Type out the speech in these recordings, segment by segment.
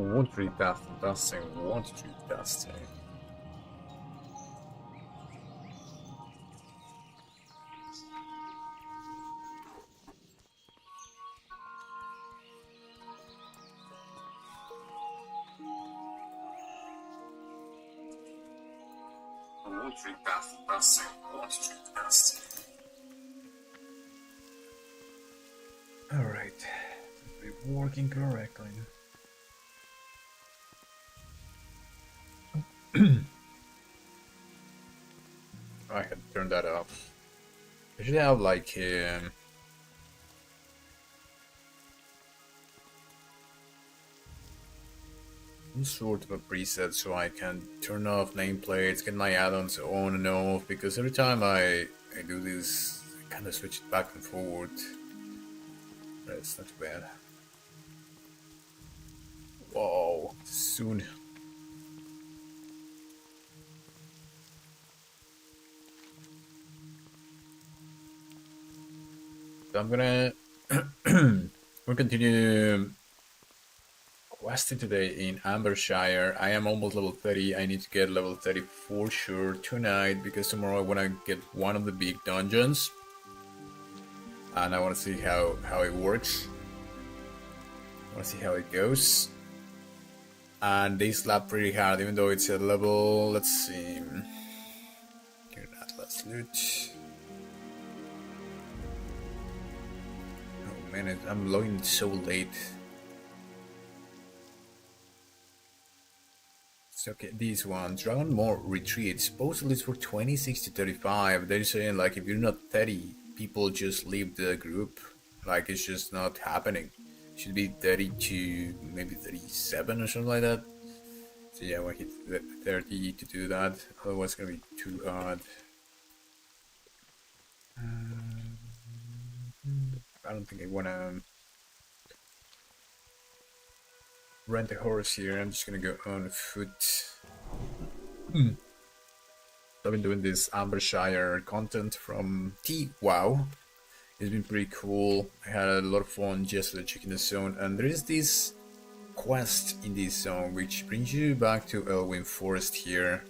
Water testing, water testing. Water testing, water testing. Alright, we're working correctly. I had turned that off. I should have like some sort of a preset so I can turn off nameplates, get my add-ons on and off, because every time I do this, I kind of switch it back and forward. But it's not too bad. Whoa, soon. So I'm gonna we'll continue questing today in Ambershire. I am almost level 30. I need to get level 30 for sure tonight, because tomorrow I want to get one of the big dungeons. And I want to see how it works. I want to see how it goes. And they slap pretty hard, even though it's a level, let's see. Here, Atlas loot. Oh man, I'm logging so late. Okay, this one, Dragon More Retreat, supposedly it's for 26 to 35. They're saying like if you're not 30, people just leave the group. Like it's just not happening. It should be 30 to maybe 37 or something like that. So yeah, I hit 30 to do that, otherwise it's gonna be too hard. I don't think I wanna rent a horse here. I'm just gonna go on foot. I've been doing this Ambershire content from WoW. It's been pretty cool. I had a lot of fun just checking the zone, and there is this quest in this zone which brings you back to Elwyn Forest here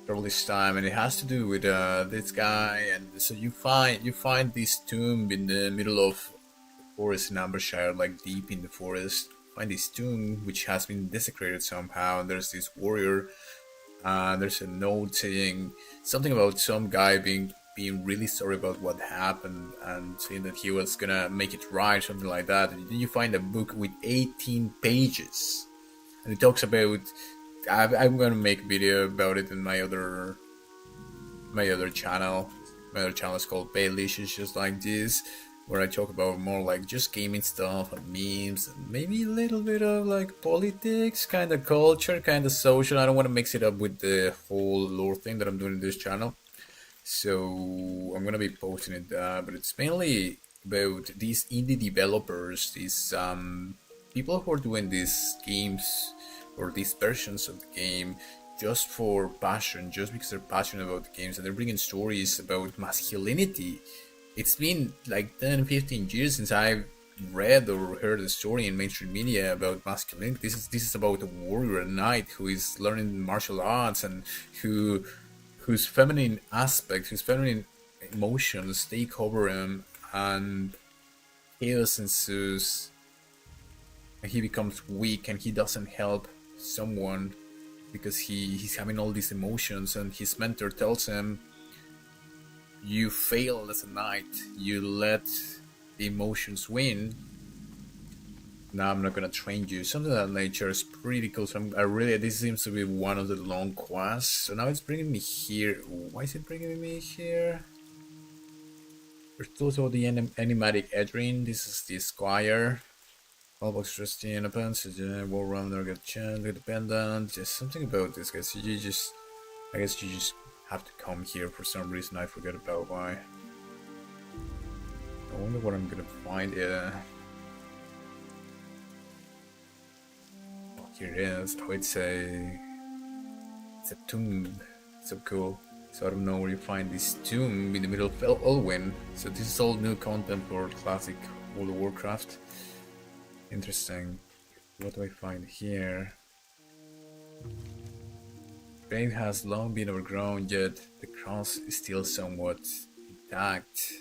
after all this time, and it has to do with this guy. And so you find this tomb in the middle of the forest in Ambershire, like deep in the forest. Find this tomb which has been desecrated somehow, and there's this warrior, and there's a note saying something about some guy being really sorry about what happened and saying that he was gonna make it right, something like that. And then you find a book with 18 pages, and it talks about. I'm gonna make a video about it in my other channel. My other channel is called Baylicious, just like this, where I talk about more like just gaming stuff and memes and maybe a little bit of like politics, kind of culture, kind of social. I don't want to mix it up with the whole lore thing that I'm doing in this channel. So I'm gonna be posting it, but it's mainly about these indie developers, these people who are doing these games or these versions of the game just for passion, just because they're passionate about the games, and they're bringing stories about masculinity. It's been like 10-15 years since I've read or heard a story in mainstream media about masculinity. This is about a warrior, a knight who is learning martial arts, and whose feminine aspects, whose feminine emotions take over him, and chaos ensues, and he becomes weak, and he doesn't help someone because he's having all these emotions, and his mentor tells him, you failed as a knight, you let the emotions win, now I'm not gonna train you. Something of that nature is pretty cool. So this seems to be one of the long quests. So now it's bringing me here. Why is it bringing me here? There's also the enigmatic Edrin. This is the Squire. All box trusty and offenses, war runner, get chance, dependent. Just something about this guy. So I guess you just have to come here for some reason. I forget about why. I wonder what I'm gonna find here. Oh, here it is. Oh, it's a tomb. So cool. So I don't know where you find this tomb in the middle of Elwyn. So this is all new content for classic World of Warcraft. Interesting. What do I find here? Grave has long been overgrown, yet the cross is still somewhat intact.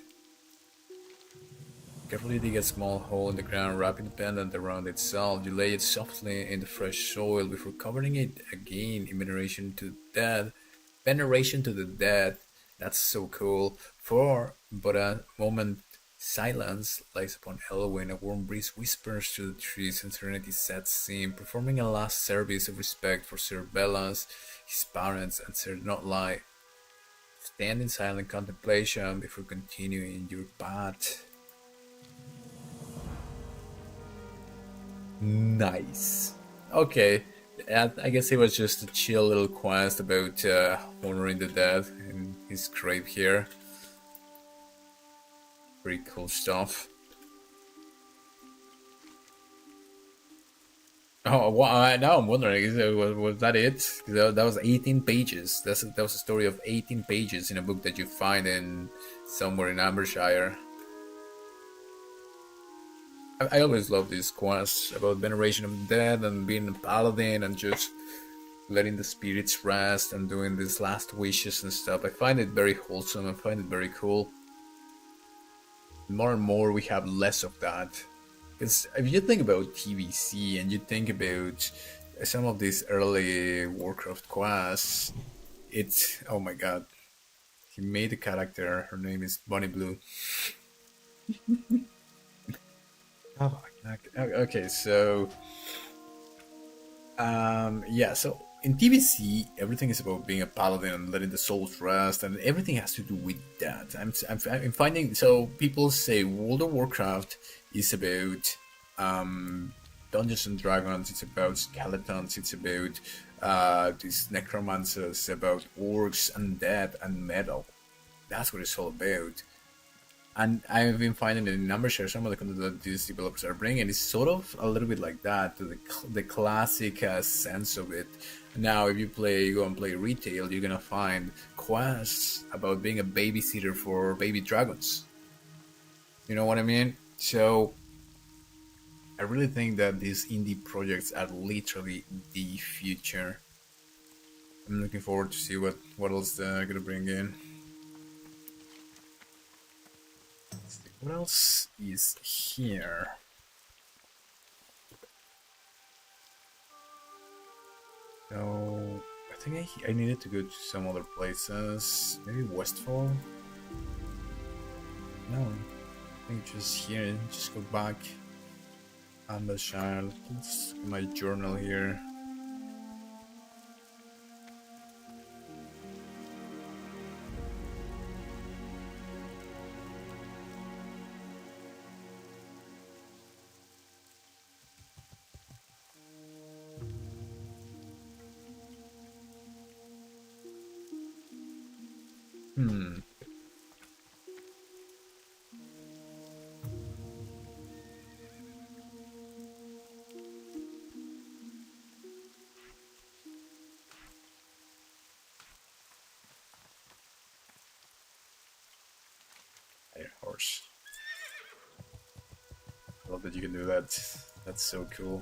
Carefully dig a small hole in the ground, wrapping the pendant around itself. You lay it softly in the fresh soil before covering it again in veneration to the dead. Veneration to the dead. That's so cool. For but a moment, silence lies upon Elwyn. A warm breeze whispers through the trees, and serenity sets in, performing a last service of respect for Sir Bellas, his parents, and Sir Notlie. Stand in silent contemplation before continuing your path. Nice. Okay. I guess it was just a chill little quest about honoring the dead in his grave here. Pretty cool stuff. Oh, well, now I'm wondering, was that it? That was 18 pages. That was a story of 18 pages in a book that you find in somewhere in Ambershire. I always love these quests about veneration of the dead and being a paladin and just letting the spirits rest and doing these last wishes and stuff. I find it very wholesome. I find it very cool. More and more, we have less of that. Because if you think about TVC and you think about some of these early Warcraft quests, it's oh my god. He made a character. Her name is Bunny Blue. Oh, okay, so yeah, so in TVC, everything is about being a paladin and letting the souls rest, and everything has to do with that. I'm finding so people say World of Warcraft is about Dungeons and Dragons, it's about skeletons, it's about these necromancers, about orcs, undead, and metal. That's what it's all about. And I've been finding that in Ambershire, some of the content that these developers are bringing is sort of a little bit like that, to the classic sense of it. Now, if you go and play retail, you're gonna find quests about being a babysitter for baby dragons. You know what I mean? So, I really think that these indie projects are literally the future. I'm looking forward to see what else they're gonna bring in. What else is here? So, I think I needed to go to some other places. Maybe Westfall? No. I think just here. Just go back. Ambershire. Let's look at my journal here. Air horse. I love that you can do that. That's so cool.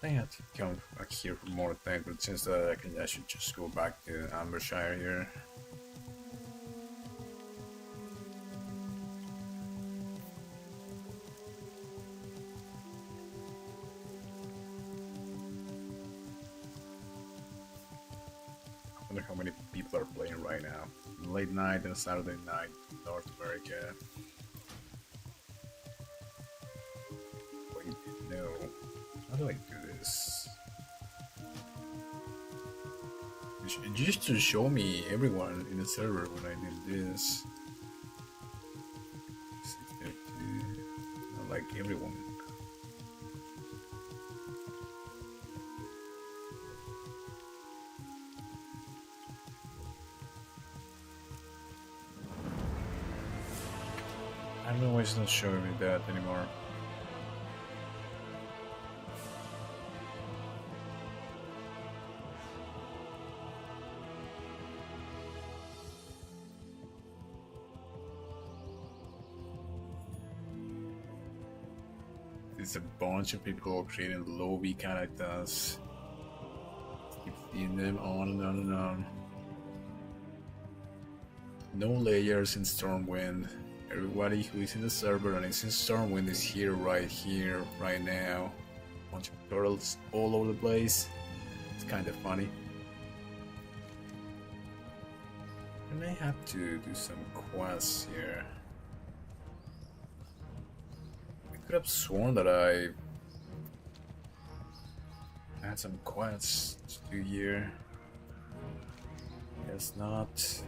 I had to come back here for more things, but since I should just go back to Ambershire here. I wonder how many people are playing right now. Late night and Saturday night, North America. Wait, no. How do I do this? It used to show me everyone in the server when I did this. Not like everyone. I don't know why it's not showing me that anymore. It's a bunch of people creating lobby characters. Keep seeing them on and on and on. No layers in Stormwind. Everybody who is in the server and is in Stormwind is here, right now. Bunch of turtles all over the place. It's kind of funny. I may have to do some quests here. I could have sworn that I had some quests to do here. Guess not.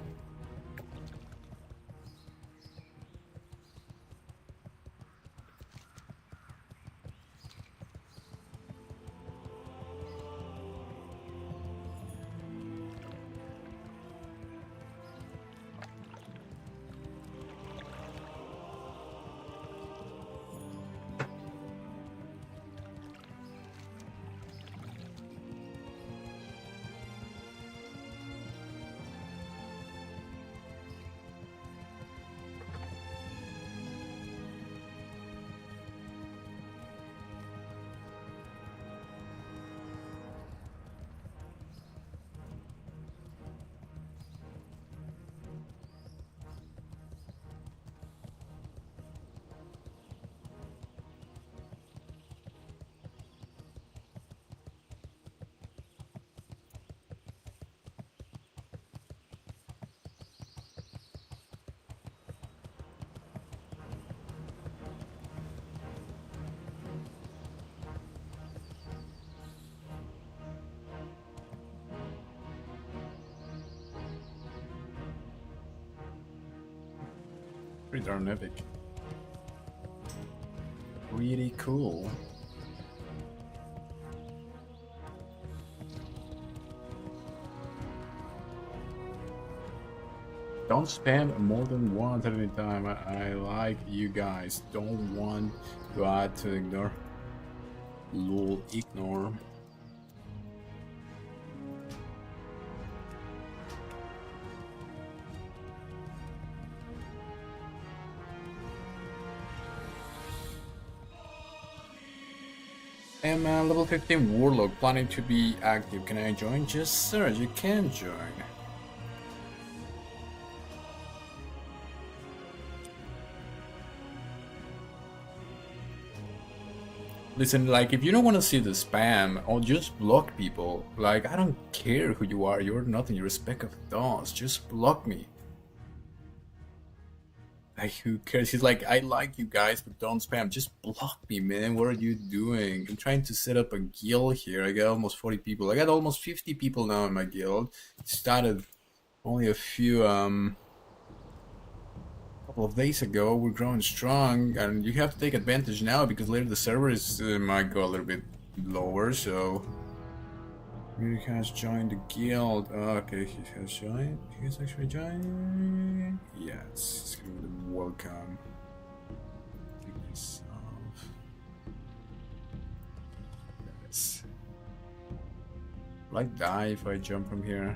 Pretty darn epic. Really cool. Don't spam more than once at any time. I like you guys. Don't want to add to ignore. Lol, ignore. I'm a level 15 warlock planning to be active. Can I join? Just sir, you can join. Listen, like, if you don't want to see the spam, I'll just block people. Like, I don't care who you are, you're not in your respect of thoughts, just block me. Like, who cares? He's like, I like you guys, but don't spam. Just block me, man. What are you doing? I'm trying to set up a guild here. I got almost 40 people. I got almost 50 people now in my guild. It started only a few, couple of days ago. We're growing strong, and you have to take advantage now because later the server is might go a little bit lower. So he has joined the guild. Okay, he has joined. He has actually joined. Yes, let's give him welcome. Take this off. Yes. Will I die if I jump from here?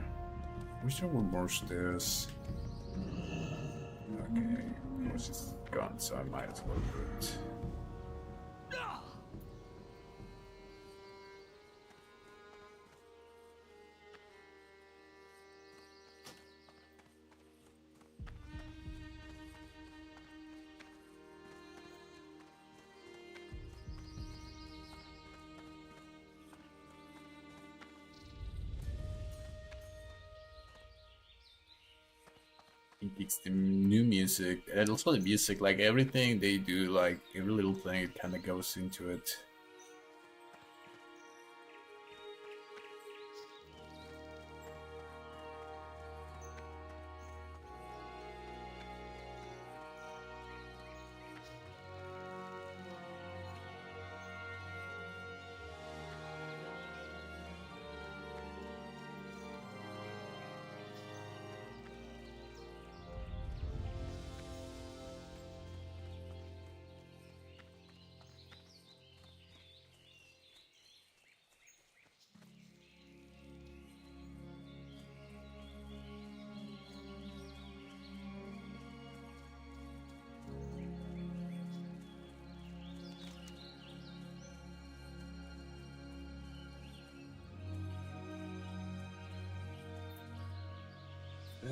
Wish there were more stairs. Okay, of course it's gone, so I might as well do it. It's the new music and also the music, like everything they do, like every little thing, it kind of goes into it.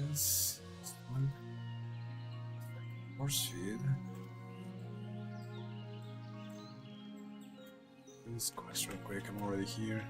this one. Horse feed. Do this quest real quick, I'm already here.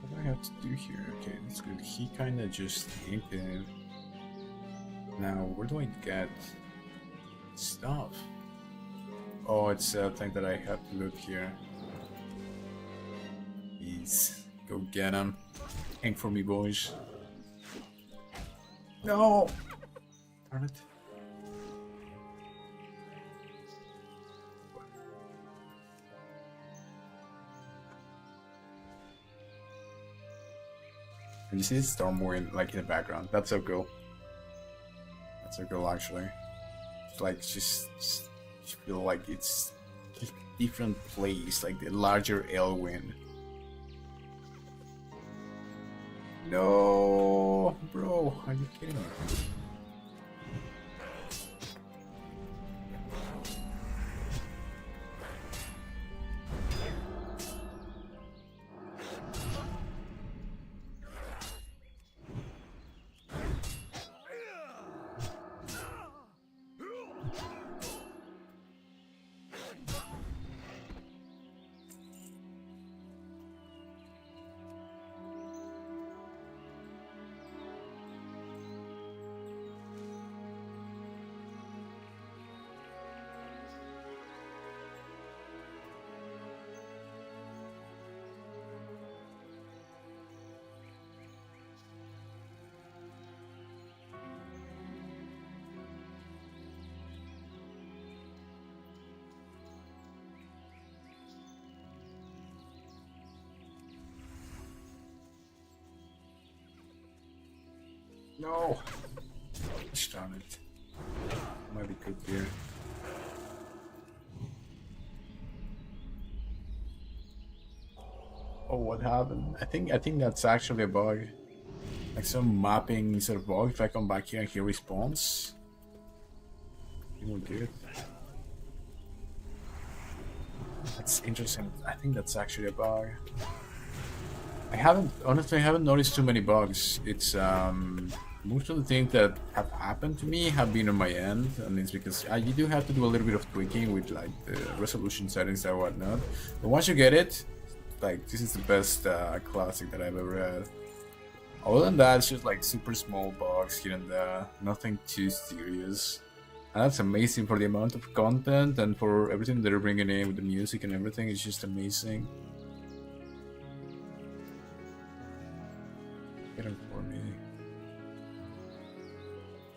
What do I have to do here? Okay, that's good. He kind of just inked it. Now, where do I get stuff? Oh, it's a thing that I have to look here. Please, go get him. Ink for me, boys. No! Darn it. You see Stormwind like in the background. That's so cool. That's so cool, actually. It's like just feel like it's a different place, like the larger Elwyn. No, bro, are you kidding me? No! Darn it. Might be good here. Oh, what happened? I think that's actually a bug. Like some mapping sort of bug. If I come back here and he respawns, it will do it. That's interesting. I think that's actually a bug. Honestly, I haven't noticed too many bugs. It's most of the things that have happened to me have been on my end, and it's because you do have to do a little bit of tweaking with like the resolution settings and whatnot. But once you get it, like this is the best classic that I've ever had. Other than that, it's just like super small bugs here and there, nothing too serious. And that's amazing for the amount of content and for everything they're bringing in with the music and everything. It's just amazing. Get him for me.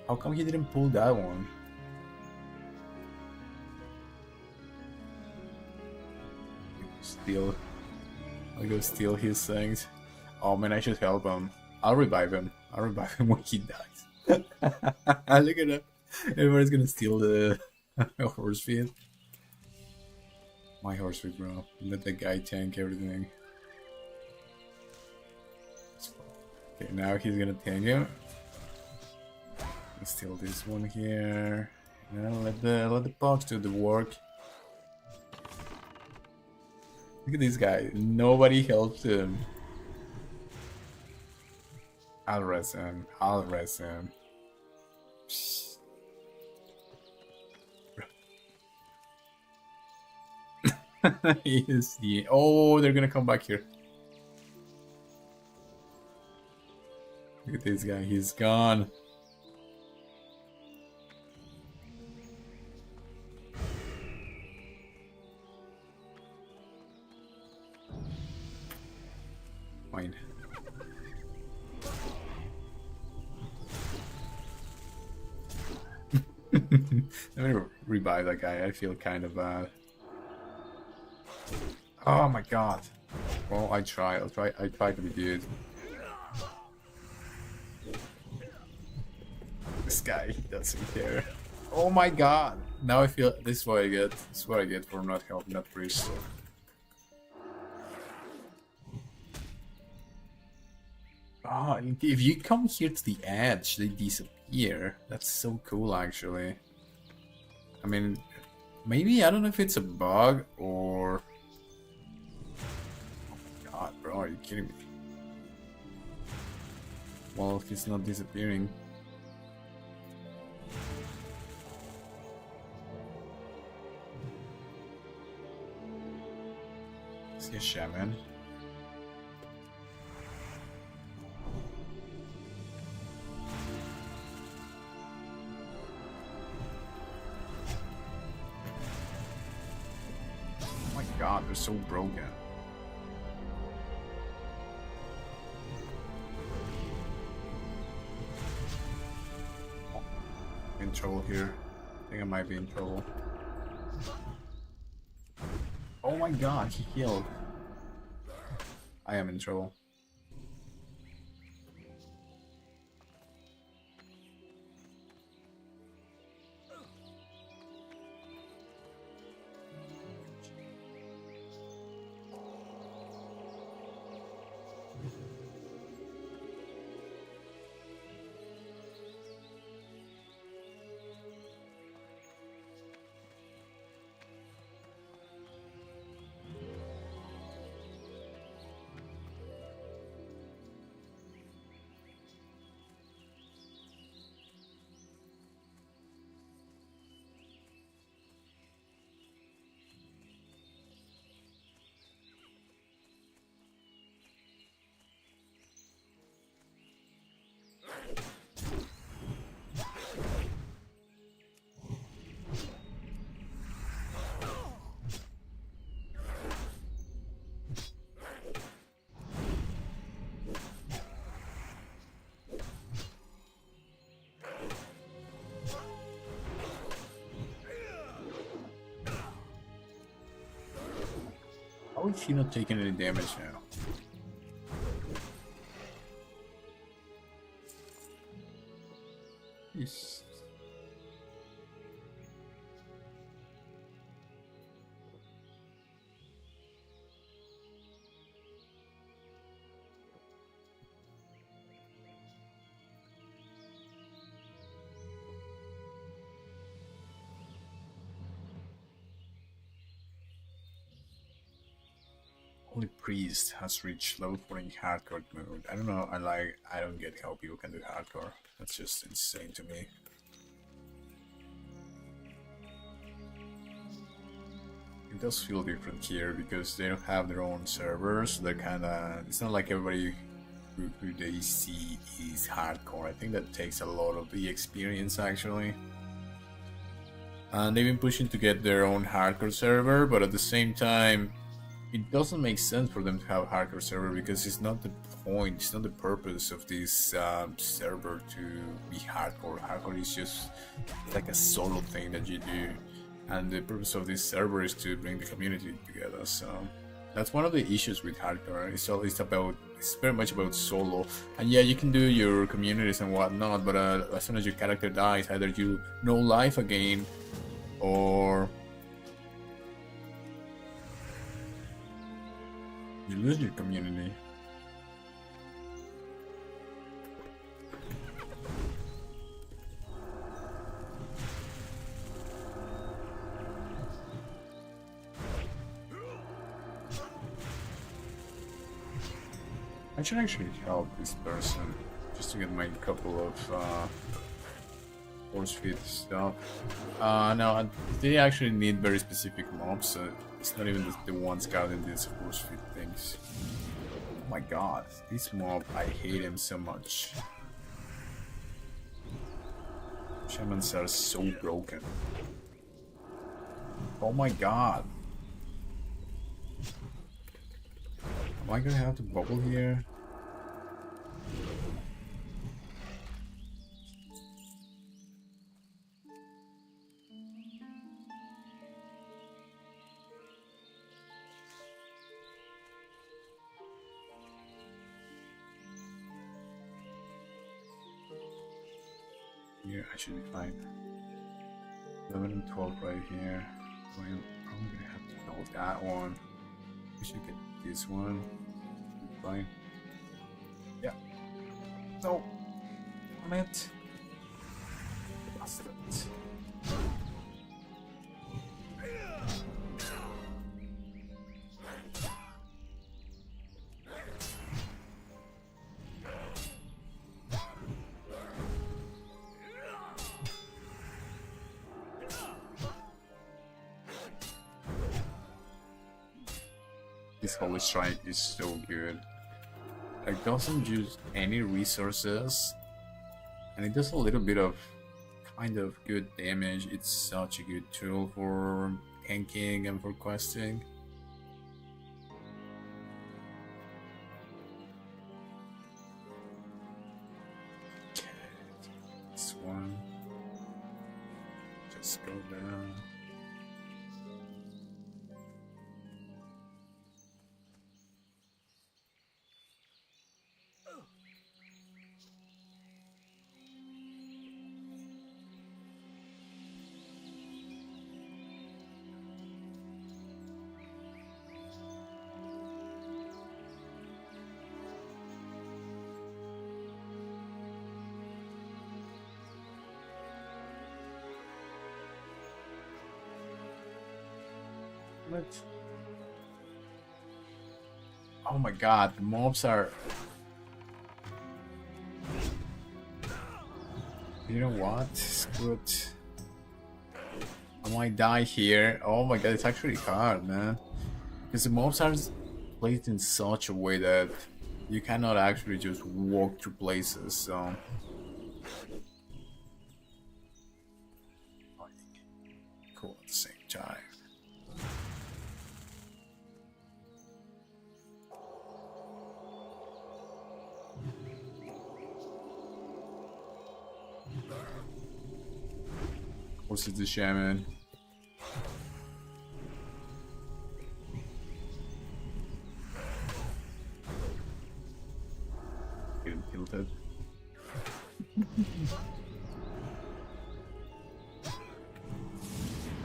How come he didn't pull that one? I'll go steal his things. Oh man, I should help him. I'll revive him. I'll revive him when he dies. Look at that. Everybody's gonna steal the horse feed. My horse with bro. Let the guy tank everything. Okay, now he's gonna tank him. Steal this one here. Now let the box do the work. Look at this guy. Nobody helps him. I'll rest him. I'll rest him. He is the. Oh, they're gonna come back here. Look at this guy. He's gone. Fine. Let me revive that guy. I feel kind of bad. Oh my god. Well, I try to be good. This guy, he doesn't care. Oh my god. Now I feel this is what I get. This is what I get for not helping that priest. Oh, if you come here to the edge, they disappear. That's so cool, actually. I mean, maybe, I don't know if it's a bug or... Oh my god, bro, are you kidding me? Well, he's not disappearing. Is he a shaman? God, they're so broken. Oh, in trouble here. I think I might be in trouble. Oh my god, he healed. I am in trouble. How is he not taking any damage now? Yes. Only priest has reached level 4 in hardcore mode. I don't know, I don't get how people can do hardcore. That's just insane to me. It does feel different here because they don't have their own servers. They're kinda, it's not like everybody who they see is hardcore. I think that takes a lot of the experience actually. And they've been pushing to get their own hardcore server, but at the same time it doesn't make sense for them to have a hardcore server because it's not the point, it's not the purpose of this server to be hardcore. Hardcore is just like a solo thing that you do, and the purpose of this server is to bring the community together. So that's one of the issues with hardcore. It's very much about solo, and yeah, you can do your communities and whatnot, but as soon as your character dies, either you no life again or You lose your community. I should actually help this person just to get my couple of force feed stuff. No, they actually need very specific mobs, so it's not even the one scouting these force feed things. Oh my god, this mob, I hate him so much. Shamans are so broken. Oh my god. Am I gonna have to bubble here? Here, I should be fine. 11 and 12 right here. I'm gonna have to know that one. I should get this one. Fine. Yeah. No. Damn it. Lost it. This Holy Strike is so good. It doesn't use any resources, and it does a little bit of kind of good damage. It's such a good tool for tanking and for questing. This one. Just go down. What? Oh my god, the mobs are... You know what? Screw it. I might die here. Oh my god, it's actually hard, man. Because the mobs are placed in such a way that you cannot actually just walk through places, so... Cool at the same time. What's the shaman? Getting tilted.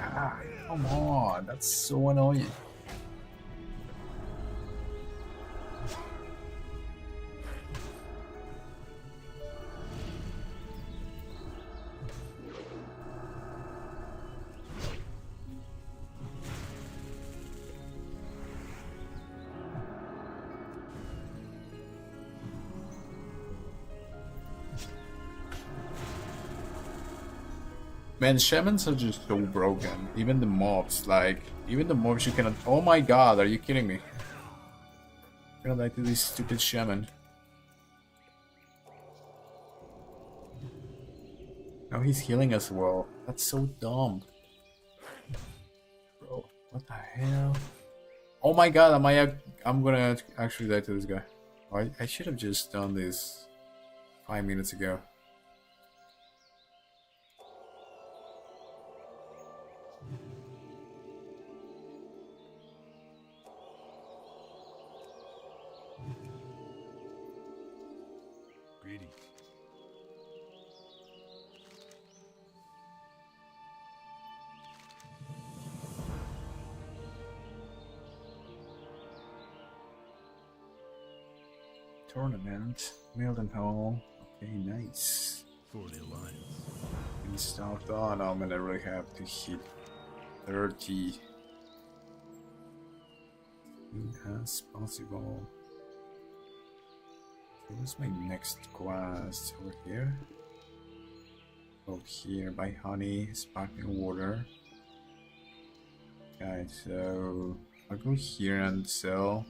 Ah, come on, that's so annoying. Man, shamans are just so broken. Even the mobs, like, even the mobs you cannot... Oh my god, are you kidding me? I cannot die to this stupid shaman. Now he's healing as well. That's so dumb. Bro, what the hell? Oh my god, I'm gonna actually die to this guy. I should have just done this 5 minutes ago. tournament. Milton Hall. Okay, nice. For the Alliance. And start on. I'm gonna really have to hit 30 as possible. Okay, what's my next quest? Over here? Over here, buy honey, sparkling water. Okay, so I'll go here and sell.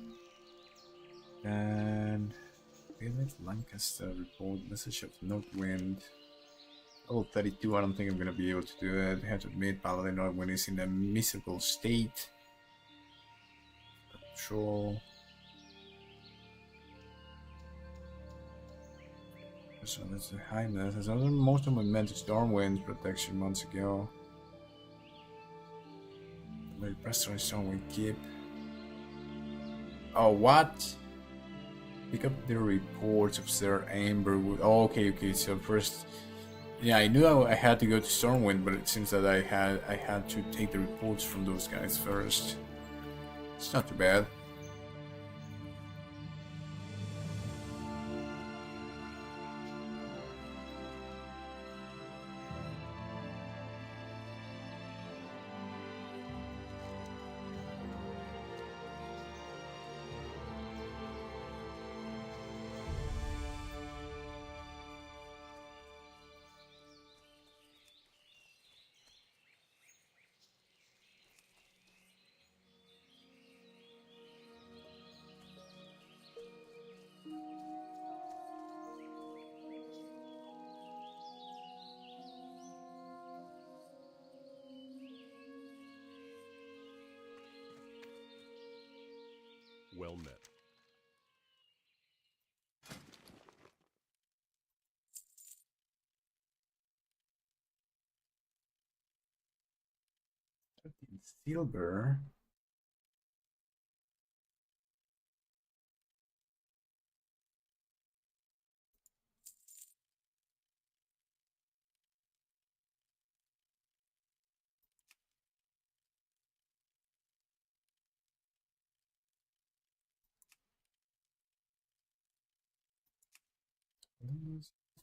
And Village Lancaster report message of Northwind. Level 32, I don't think I'm gonna be able to do it. I have to admit, Paladin Northwind is in a miserable state. Control. So that's the highness. As other most of my meant Stormwind protection months ago. My Preston Stormwind keep. Oh, what? Pick up the reports of Sir Amberwood. Oh, okay. So first, yeah, I knew I had to go to Stormwind, but it seems that I had to take the reports from those guys first. It's not too bad. Well met. Silver.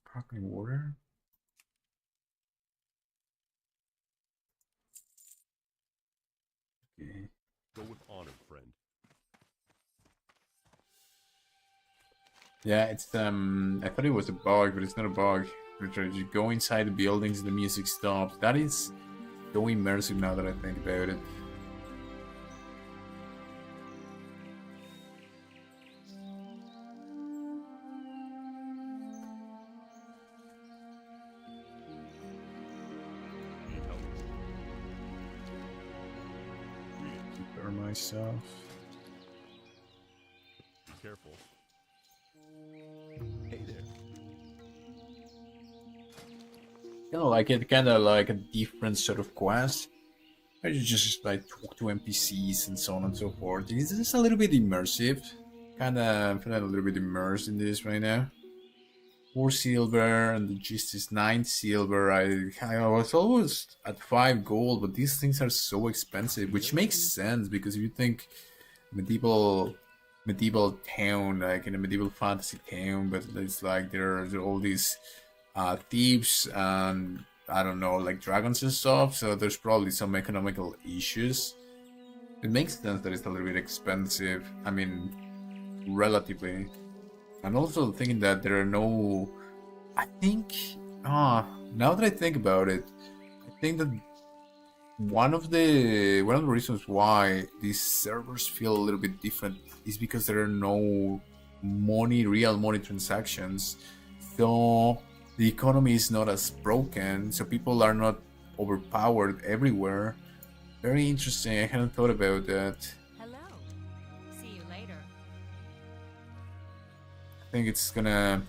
Sparkling water. Okay. Go with honor, friend. Yeah, it's I thought it was a bug, but it's not a bug. Literally, you go inside the buildings and the music stops. That is so immersive now that I think about it. Need help? Prepare myself. Be careful. Hey there. Kind of like it, kind of like a different sort of quest. Where you just like talk to NPCs and so on and so forth. It's just a little bit immersive. Kind of feeling a little bit immersed in this right now. 4 silver and the gist is 9 silver. I was almost at 5 gold, but these things are so expensive, which makes sense because if you think medieval town, like in a medieval fantasy town, but it's like there are all these thieves and I don't know, like dragons and stuff, so there's probably some economical issues. It makes sense that it's a little bit expensive. I mean, relatively. I'm also thinking that there are no... I think... now that I think about it, I think that one of the reasons why these servers feel a little bit different is because there are no real money transactions. So the economy is not as broken, so people are not overpowered everywhere. Very interesting, I hadn't thought about that. Hello. See you later. I think it's gonna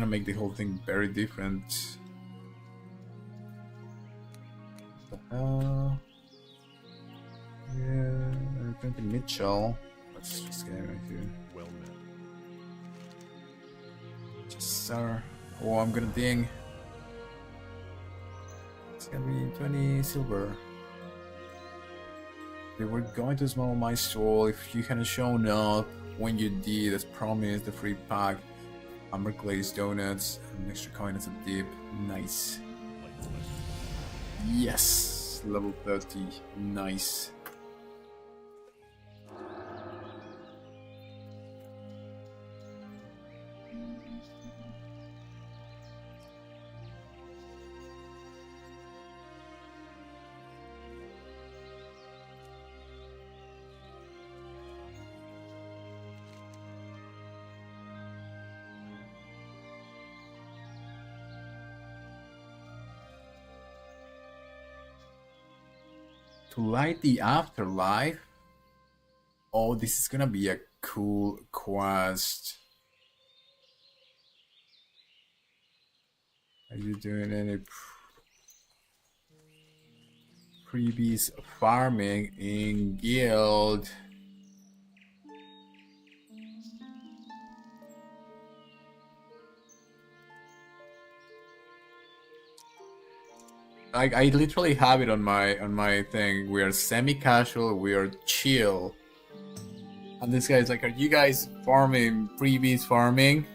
make the whole thing very different. What the hell? Yeah, I'm thinking Mitchell. What's this guy right here? Well met. Just sir. Oh, I'm gonna ding. It's gonna be 20 silver. They were going to smell my soul if you hadn't shown up. when you did, as promised, the free pack, Amber glazed donuts, and an extra coin as a dip. Nice. Yes, level 30. Nice. To light the afterlife. Oh, this is gonna be a cool quest. Are you doing any freebies farming in guild? I literally have it on my thing. We are semi-casual, we are chill. And this guy's like, are you guys farming, freebies farming?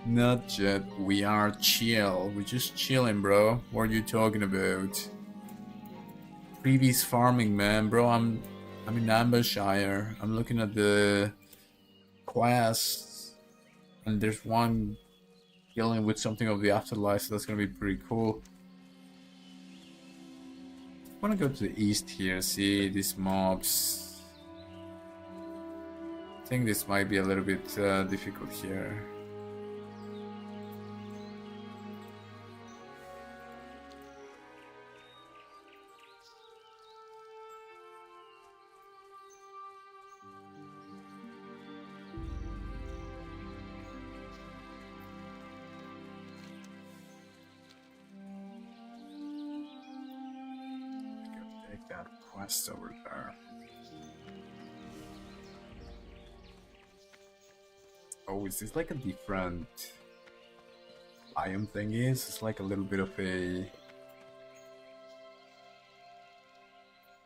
Not yet. We are chill. We're just chilling, bro. What are you talking about? Freebies farming, man, bro. I'm in Ambershire. I'm looking at the quests, and there's one dealing with something of the afterlife, so that's gonna be pretty cool. I wanna go to the east here, see these mobs. I think this might be a little bit difficult here. Take that quest over there. Oh, is this like a different biome thing? It's like a little bit of a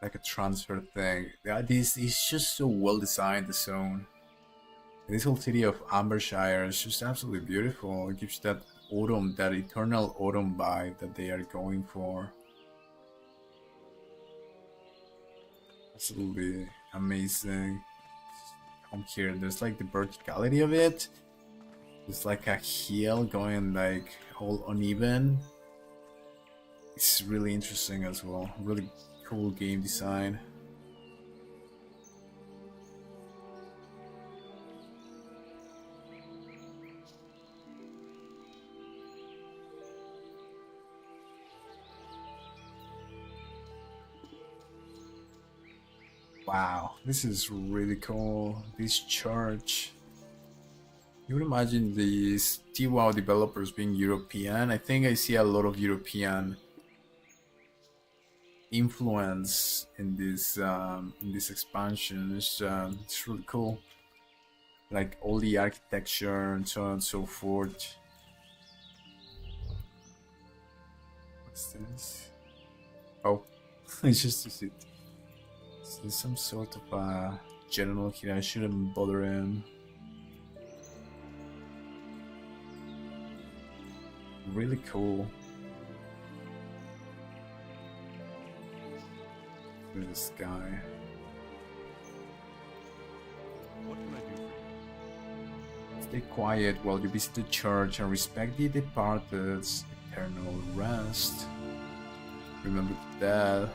like a transfer thing. Yeah, this is just so well designed, the zone. This whole city of Ambershire is just absolutely beautiful. It gives that autumn, that eternal autumn vibe that they are going for. Absolutely amazing. Come here, there's like the verticality of it. It's like a hill going like all uneven. It's really interesting as well. Really cool game design. Wow, this is really cool. This church. You would imagine these WoW developers being European. I think I see a lot of European influence in this expansion. It's really cool. Like all the architecture and so on and so forth. What's this? Oh, it's just a suit. There's some sort of general here. I shouldn't bother him. Really cool. Look at this guy. What can I do for you? Stay quiet while you visit the church and respect the departed's eternal rest. Remember that.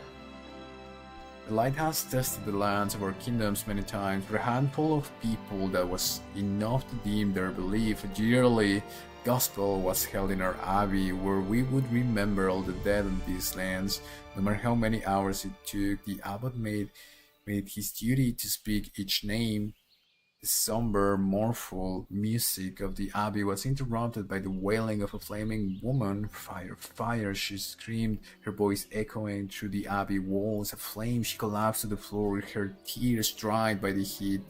The light has tested the lands of our kingdoms many times. For a handful of people, that was enough to deem their belief. A yearly gospel was held in our abbey, where we would remember all the dead on these lands. No matter how many hours it took, the abbot made his duty to speak each name. The somber, mournful music of the abbey was interrupted by the wailing of a flaming woman. Fire, fire, she screamed, her voice echoing through the abbey walls. A flame, she collapsed to the floor, her tears dried by the heat,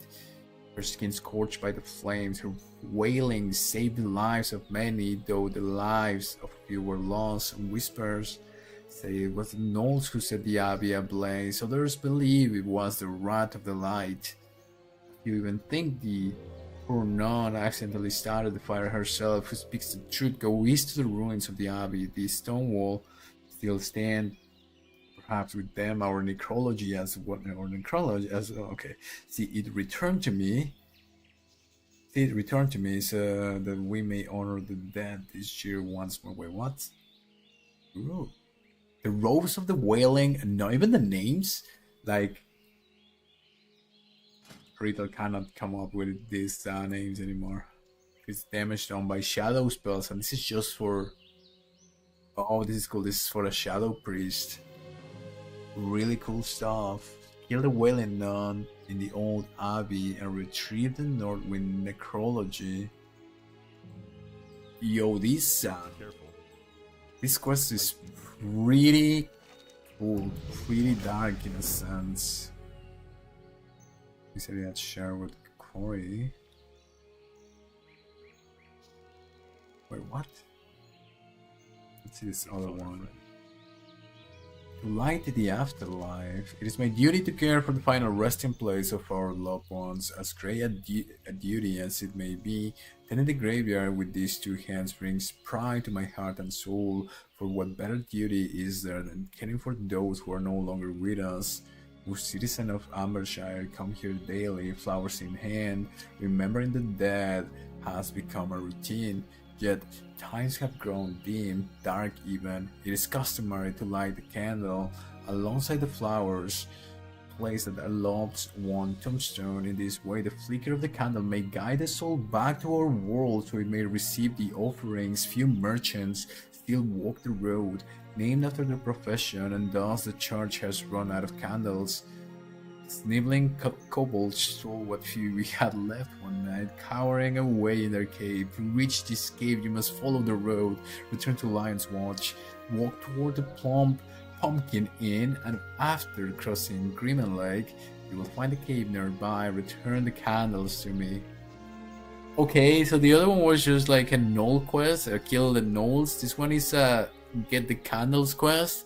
her skin scorched by the flames. Her wailing saved the lives of many, though the lives of few were lost. And whispers Say it was the gnolls who set the abbey ablaze. Others believe it was the wrath of the light. You even think the poor nun accidentally started the fire herself. Who speaks the truth? Go east to the ruins of the abbey. The stone wall still stand. Perhaps with them, our necrology as what or necrology as okay. See, it returned to me. It returned to me so that we may honor the dead this year once more. Wait, what? Ooh. The Rose of the Wailing, and not even the names. Like, Riddle cannot come up with these names anymore. It's damage done by shadow spells, and this is just for. Oh, this is cool. This is for a shadow priest. Really cool stuff. Kill the Wailing Nun in the old abbey and retrieve the Northwind necrology. Yo, this Careful. this quest is pretty cool, pretty dark in a sense. We said we had share with Corey. Wait, what? Let's see this other one. To light the afterlife, it is my duty to care for the final resting place of our loved ones, as great a duty as it may be. Tending the graveyard with these two hands brings pride to my heart and soul, for what better duty is there than caring for those who are no longer with us? Who citizen of Ambershire come here daily, flowers in hand, remembering the dead has become a routine. Yet times have grown dim, dark even. It is customary to light the candle alongside the flowers placed at a loved one tombstone. In this way, the flicker of the candle may guide the soul back to our world so it may receive the offerings. Few merchants still walk the road, named after their profession, and thus the church has run out of candles. Sniveling kobolds stole what few we had left one night, cowering away in their cave. To reach this cave, you must follow the road, return to Lion's Watch, walk toward the Pumpkin Inn, and after crossing Grimmen Lake, you will find a cave nearby. Return the candles to me. Okay, so the other one was just like a gnoll quest, kill the gnolls. This one is get the candles quest.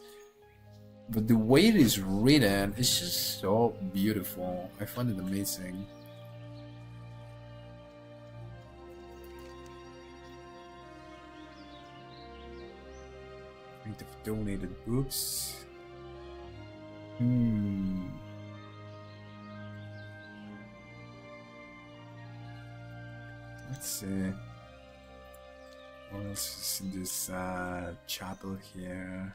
But the way it is written, it's just so beautiful. I find it amazing. Rate of donated books. Let's see. What else is in this chapel here?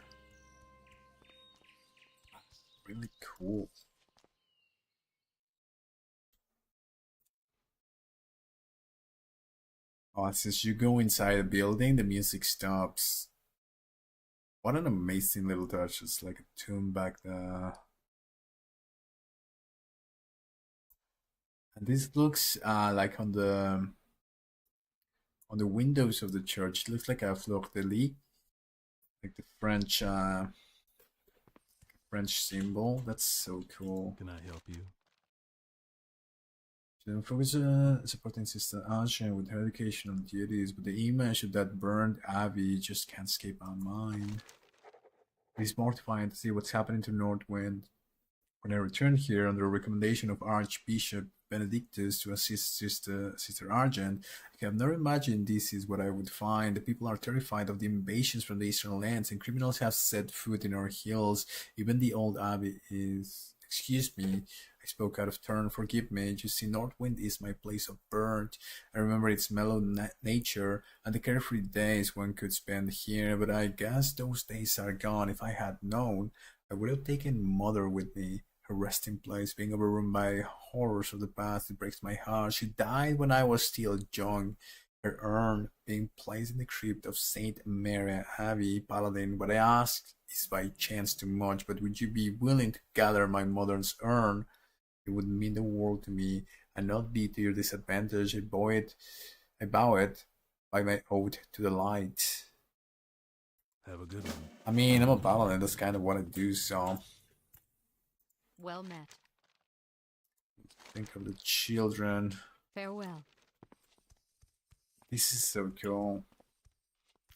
Really cool. Oh, since you go inside a building, the music stops. What an amazing little touch. It's like a tomb back there. And this looks like on the windows of the church. It looks like a fleur de lis, like the French symbol. That's so cool. Can I help you? Professor supporting Sister Asha with her educational duties, but the image of that burned abbey just can't escape our mind. It's mortifying to see what's happening to Northwind. When I returned here under the recommendation of Archbishop Benedictus to assist Sister Argent, I have never imagined this is what I would find. The people are terrified of the invasions from the eastern lands, and criminals have set foot in our hills. Even the old abbey is... Excuse me, I spoke out of turn, forgive me. You see, Northwind is my place of birth. I remember its mellow nature and the carefree days one could spend here, but I guess those days are gone. If I had known, I would have taken Mother with me. Her resting place being overrun by horrors of the past, it breaks my heart. She died when I was still young. Her urn being placed in the crypt of Saint Mary Abbey, Paladin. What I ask is by chance too much, but would you be willing to gather my mother's urn? It would mean the world to me, and not be to your disadvantage. I bow it by my oath to the light. Have a good one. I mean, I'm a paladin, that's kind of what I do, so... Well met. Think of the children. Farewell. This is so cool.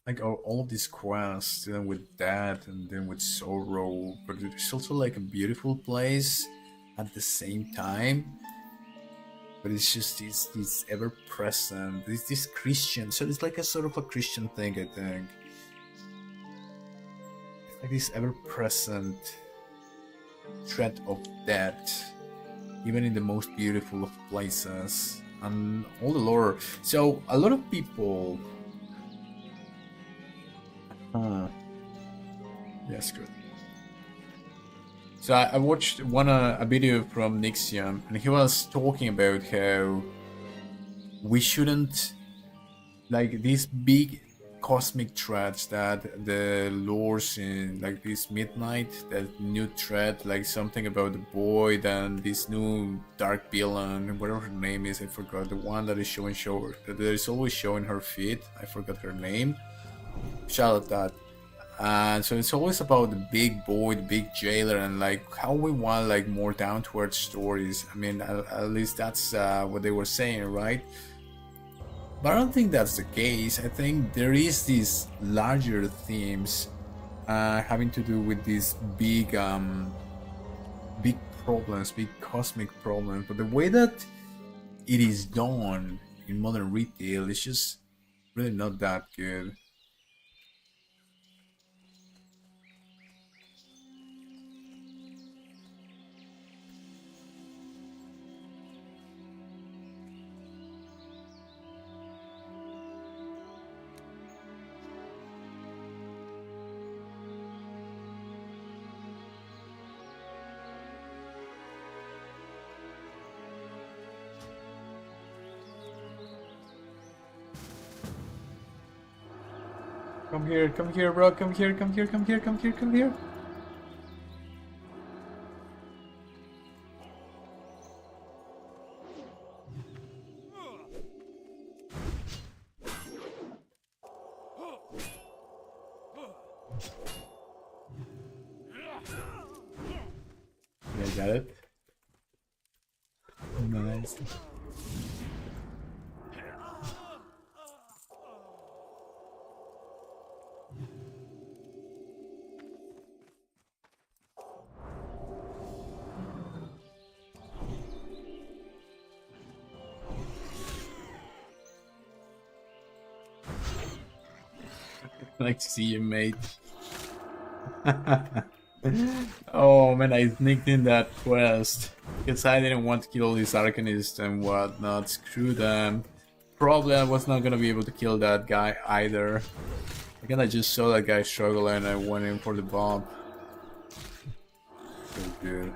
like all of these quests, dealing with death and then with sorrow, but it's also like a beautiful place at the same time. But it's just this ever present, this Christian. So it's like a sort of a Christian thing, I think. It's like this ever present threat of death, even in the most beautiful of places, and all the lore. So a lot of people. Yes, good. So I watched a video from Nixium, and he was talking about how we shouldn't, like, these big cosmic threats that the lores in, like this midnight, that new threat, like something about the boy, then this new dark villain, whatever her name is, I forgot, the one that is that is always showing her feet, I forgot her name. Shout out that. And so it's always about the big boy, the big jailer, and like how we want like more down to earth stories. I mean, at least that's what they were saying, right? But I don't think that's the case. I think there is these larger themes having to do with these big problems, big cosmic problems. But the way that it is done in modern retail is just really not that good. Come here, bro. Come here, come here, come here, come here, come here. Yeah, got it. Nice. Like to see you, mate. Oh man, I sneaked in that quest because I didn't want to kill these arcanists and whatnot. Screw them. Probably I was not gonna be able to kill that guy either. Again, I just saw that guy struggle and I went in for the bomb. So good.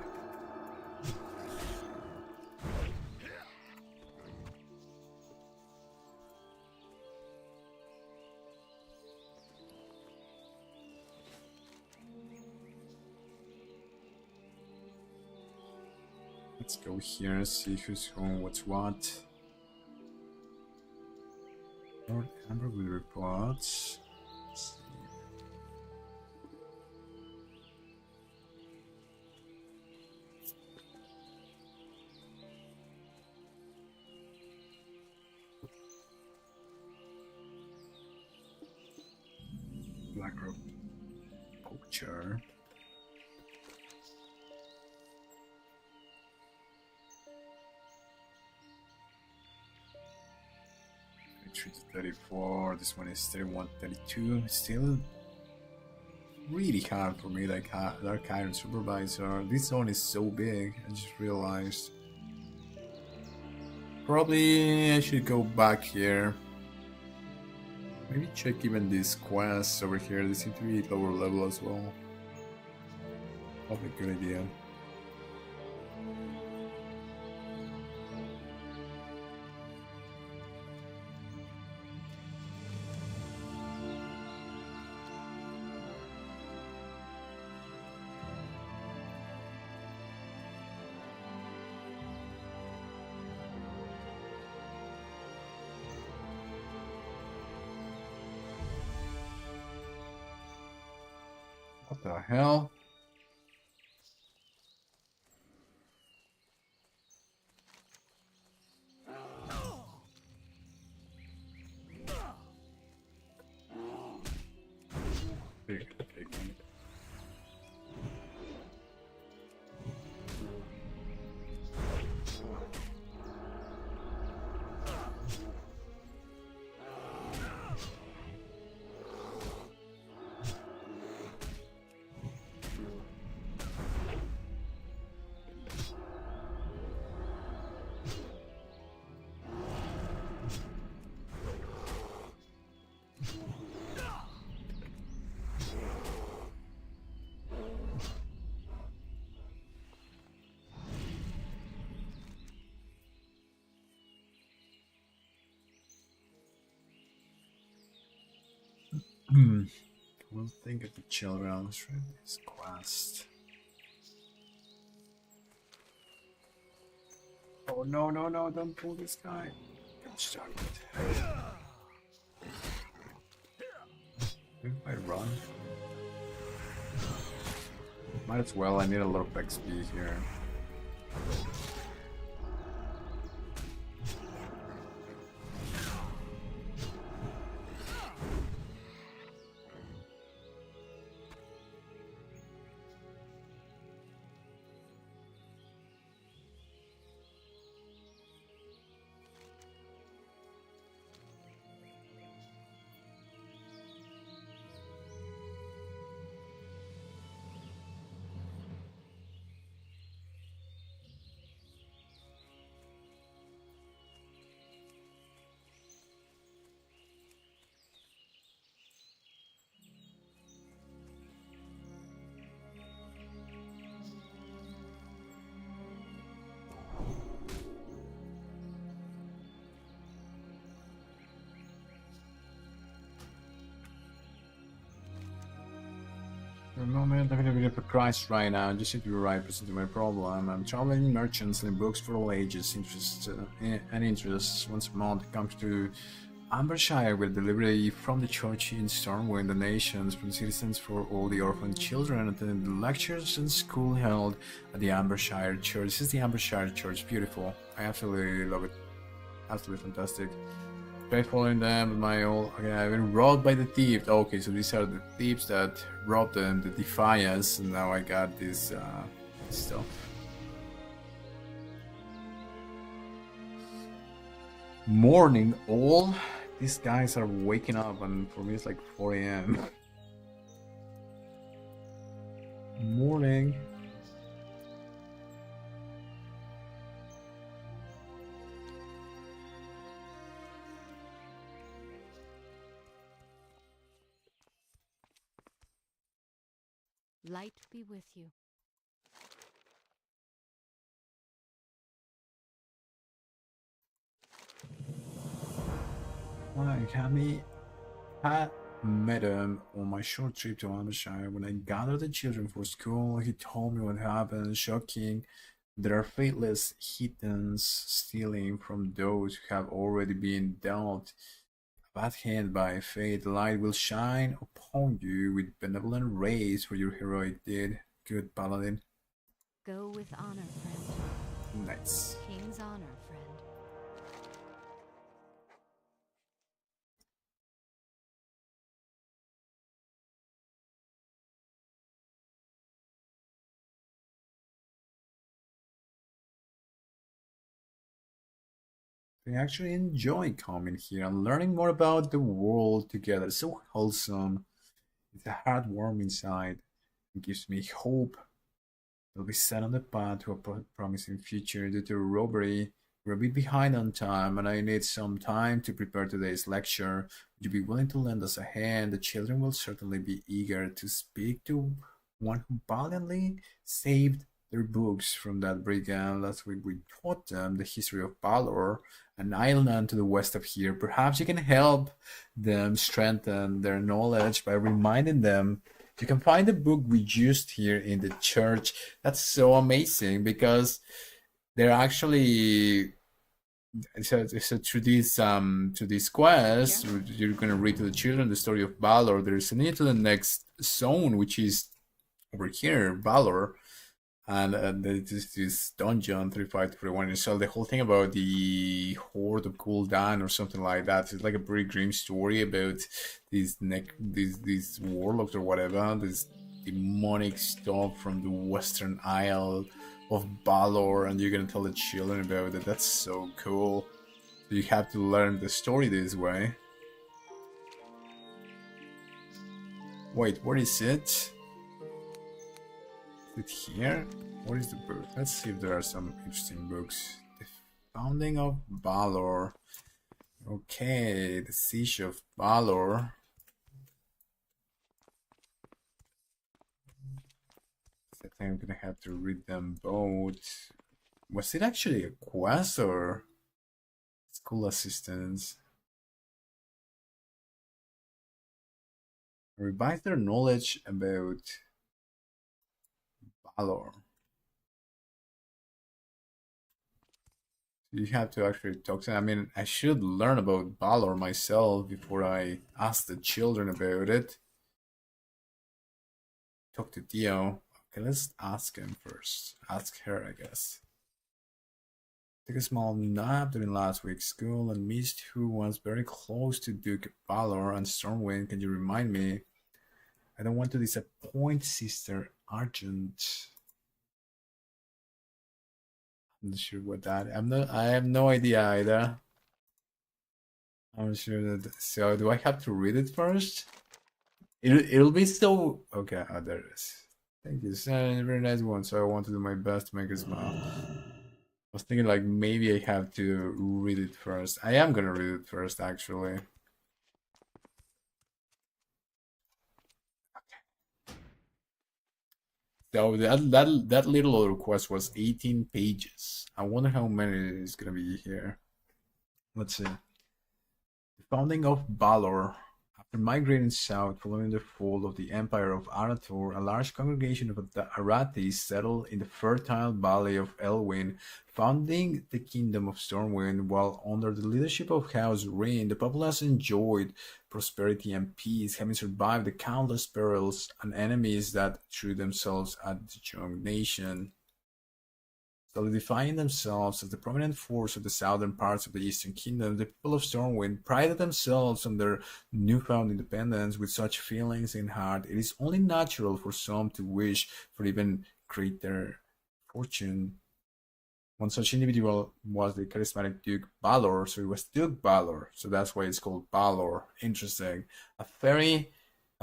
Let's go here and see who's going what's what. Lord Amber will report. Let's see. Black Robe Poacher. 34, this one is 31, 32. Still really hard for me, like Dark Iron Supervisor. This zone is so big, I just realized. Probably I should go back here. Maybe check even these quests over here, they seem to be lower level as well. Probably a good idea. What the hell? We'll think of the children. Let's read this quest. Oh no, no, no, don't pull this guy. Get started. If I run, might as well. I need a lot of XP here. For a moment, I'm in a bit of a crisis right now. Just need to be right present to my problem. I'm traveling merchants and books for all ages, interests and interests. Once a month, it comes to Ambershire with delivery from the church in Stormwind, the nations, from citizens for all the orphan children, attending the lectures and school held at the Ambershire Church. This is the Ambershire Church, beautiful. I absolutely love it. Absolutely fantastic. Try following them with my old. Okay, I've been robbed by the thieves. Okay, so these are the thieves that robbed them, the Defiance, and now I got this stuff. Morning, all. These guys are waking up, and for me it's like 4 a.m. Morning. Light be with you. Hi, Cammy. I met him on my short trip to Ambershire. When I gathered the children for school, he told me what happened. Shocking. There are faithless heathens stealing from those who have already been dealt a bad hand by fate. The light will shine upon you with benevolent rays for your heroic deed. Good paladin. Go with honor, friend. Nice. King's honor, friend. I actually enjoy coming here and learning more about the world together. It's so wholesome. It's a heartwarming inside. It gives me hope. They'll be set on the path to a promising future due to robbery. We're a bit behind on time, and I need some time to prepare today's lecture. Would you be willing to lend us a hand? The children will certainly be eager to speak to one who valiantly saved their books from that brigand. Last week we taught them the history of Balor, an island to the west of here. Perhaps you can help them strengthen their knowledge by reminding them. You can find the book we used here in the church. That's so amazing because they're actually so through this quest you're gonna read to the children the story of Balor. There's a need to the next zone, which is over here, Balor, and there's this dungeon 35 to 41. And so the whole thing about the Horde of Gul'dan or something like that. It's like a pretty grim story about these warlocks or whatever, this demonic stuff from the Western Isle of Balor, and you're gonna tell the children about it. That's so cool. So you have to learn the story this way. Wait, what is it? Is it here? What is the book? Let's see if there are some interesting books. The Founding of Balor. Okay, the Siege of Balor. I think I'm gonna have to read them both. Was it actually a quest or school assistance? Revise their knowledge about Balor. You have to actually talk to them. I mean, I should learn about Balor myself before I ask the children about it. Talk to Theo. Okay, let's ask him first. Ask her, I guess. Took a small nap during last week's school and missed who was very close to Duke Balor and Stormwind. Can you remind me? I don't want to disappoint Sister Argent. I'm not sure what that. I have no idea either. I'm sure that. So do I have to read it first? It'll be so. Okay, oh, there it is. Thank you, son. Very nice one. So I want to do my best to make it smile. I was thinking like maybe I have to read it first. I am gonna read it first, actually. So that little request was 18 pages. I wonder how many is gonna be here. Let's see. The founding of Balor. After migrating south following the fall of the Empire of Arathor, a large congregation of Arathis settled in the fertile valley of Elwyn, founding the Kingdom of Stormwind. While under the leadership of House Rin, the populace enjoyed prosperity and peace, having survived the countless perils and enemies that threw themselves at the young nation. Solidifying themselves as the prominent force of the southern parts of the Eastern Kingdom, the people of Stormwind prided themselves on their newfound independence. With such feelings in heart, it is only natural for some to wish for even greater fortune. One such individual was the charismatic Duke Balor, so it was Duke Balor, so that's why it's called Balor. Interesting. A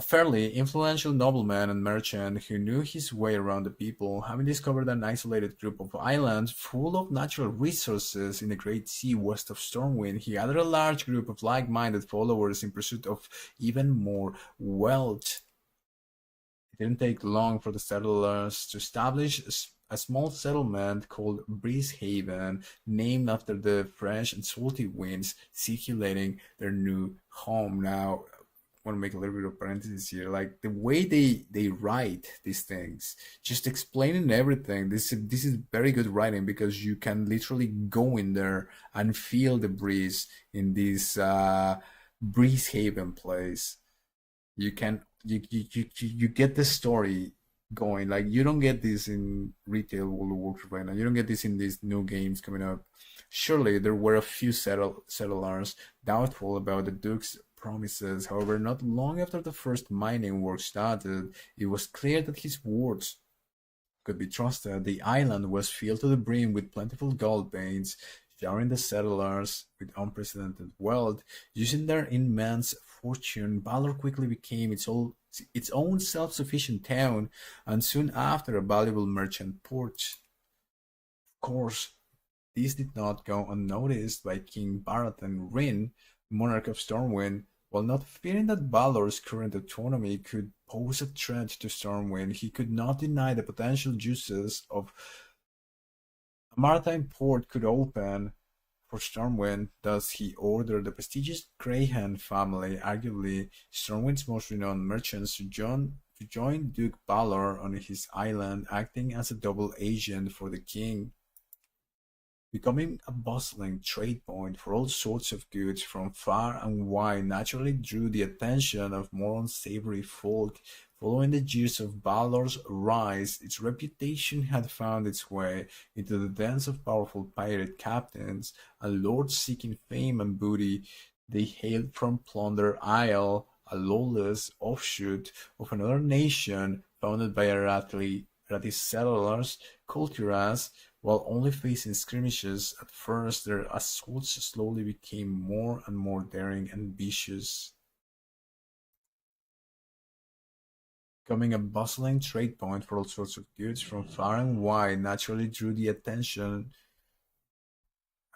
fairly influential nobleman and merchant who knew his way around the people, having discovered an isolated group of islands full of natural resources in the great sea west of Stormwind, he gathered a large group of like-minded followers in pursuit of even more wealth. It didn't take long for the settlers to establish a small settlement called Breezehaven, named after the fresh and salty winds circulating their new home. Now, want to make a little bit of parenthesis here, like the way they write these things, just explaining everything. This is very good writing because you can literally go in there and feel the breeze in this Breezehaven place. You get the story going. Like you don't get this in retail World of Warcraft right now. You don't get this in these new games coming up. Surely there were a few settlers doubtful about the Duke's promises. However, not long after the first mining work started, it was clear that his words could be trusted. The island was filled to the brim with plentiful gold veins, showering the settlers with unprecedented wealth. Using their immense fortune, Balor quickly became its own self-sufficient town, and soon after a valuable merchant port. Of course, this did not go unnoticed by King Baratheon Rin, monarch of Stormwind. While not fearing that Balor's current autonomy could pose a threat to Stormwind, he could not deny the potential uses of a maritime port could open for Stormwind. Thus, he ordered the prestigious Greyhound family, arguably Stormwind's most renowned merchants, to join Duke Balor on his island, acting as a double agent for the king. Becoming a bustling trade point for all sorts of goods from far and wide naturally drew the attention of more unsavory folk. Following the years of Balor's rise, its reputation had found its way into the dens of powerful pirate captains and lords seeking fame and booty. They hailed from Plunder Isle, a lawless offshoot of another nation founded by Arathi settlers, Kulturas. While only facing skirmishes at first, their assaults slowly became more and more daring and vicious. Becoming a bustling trade point for all sorts of goods from far and wide naturally drew the attention.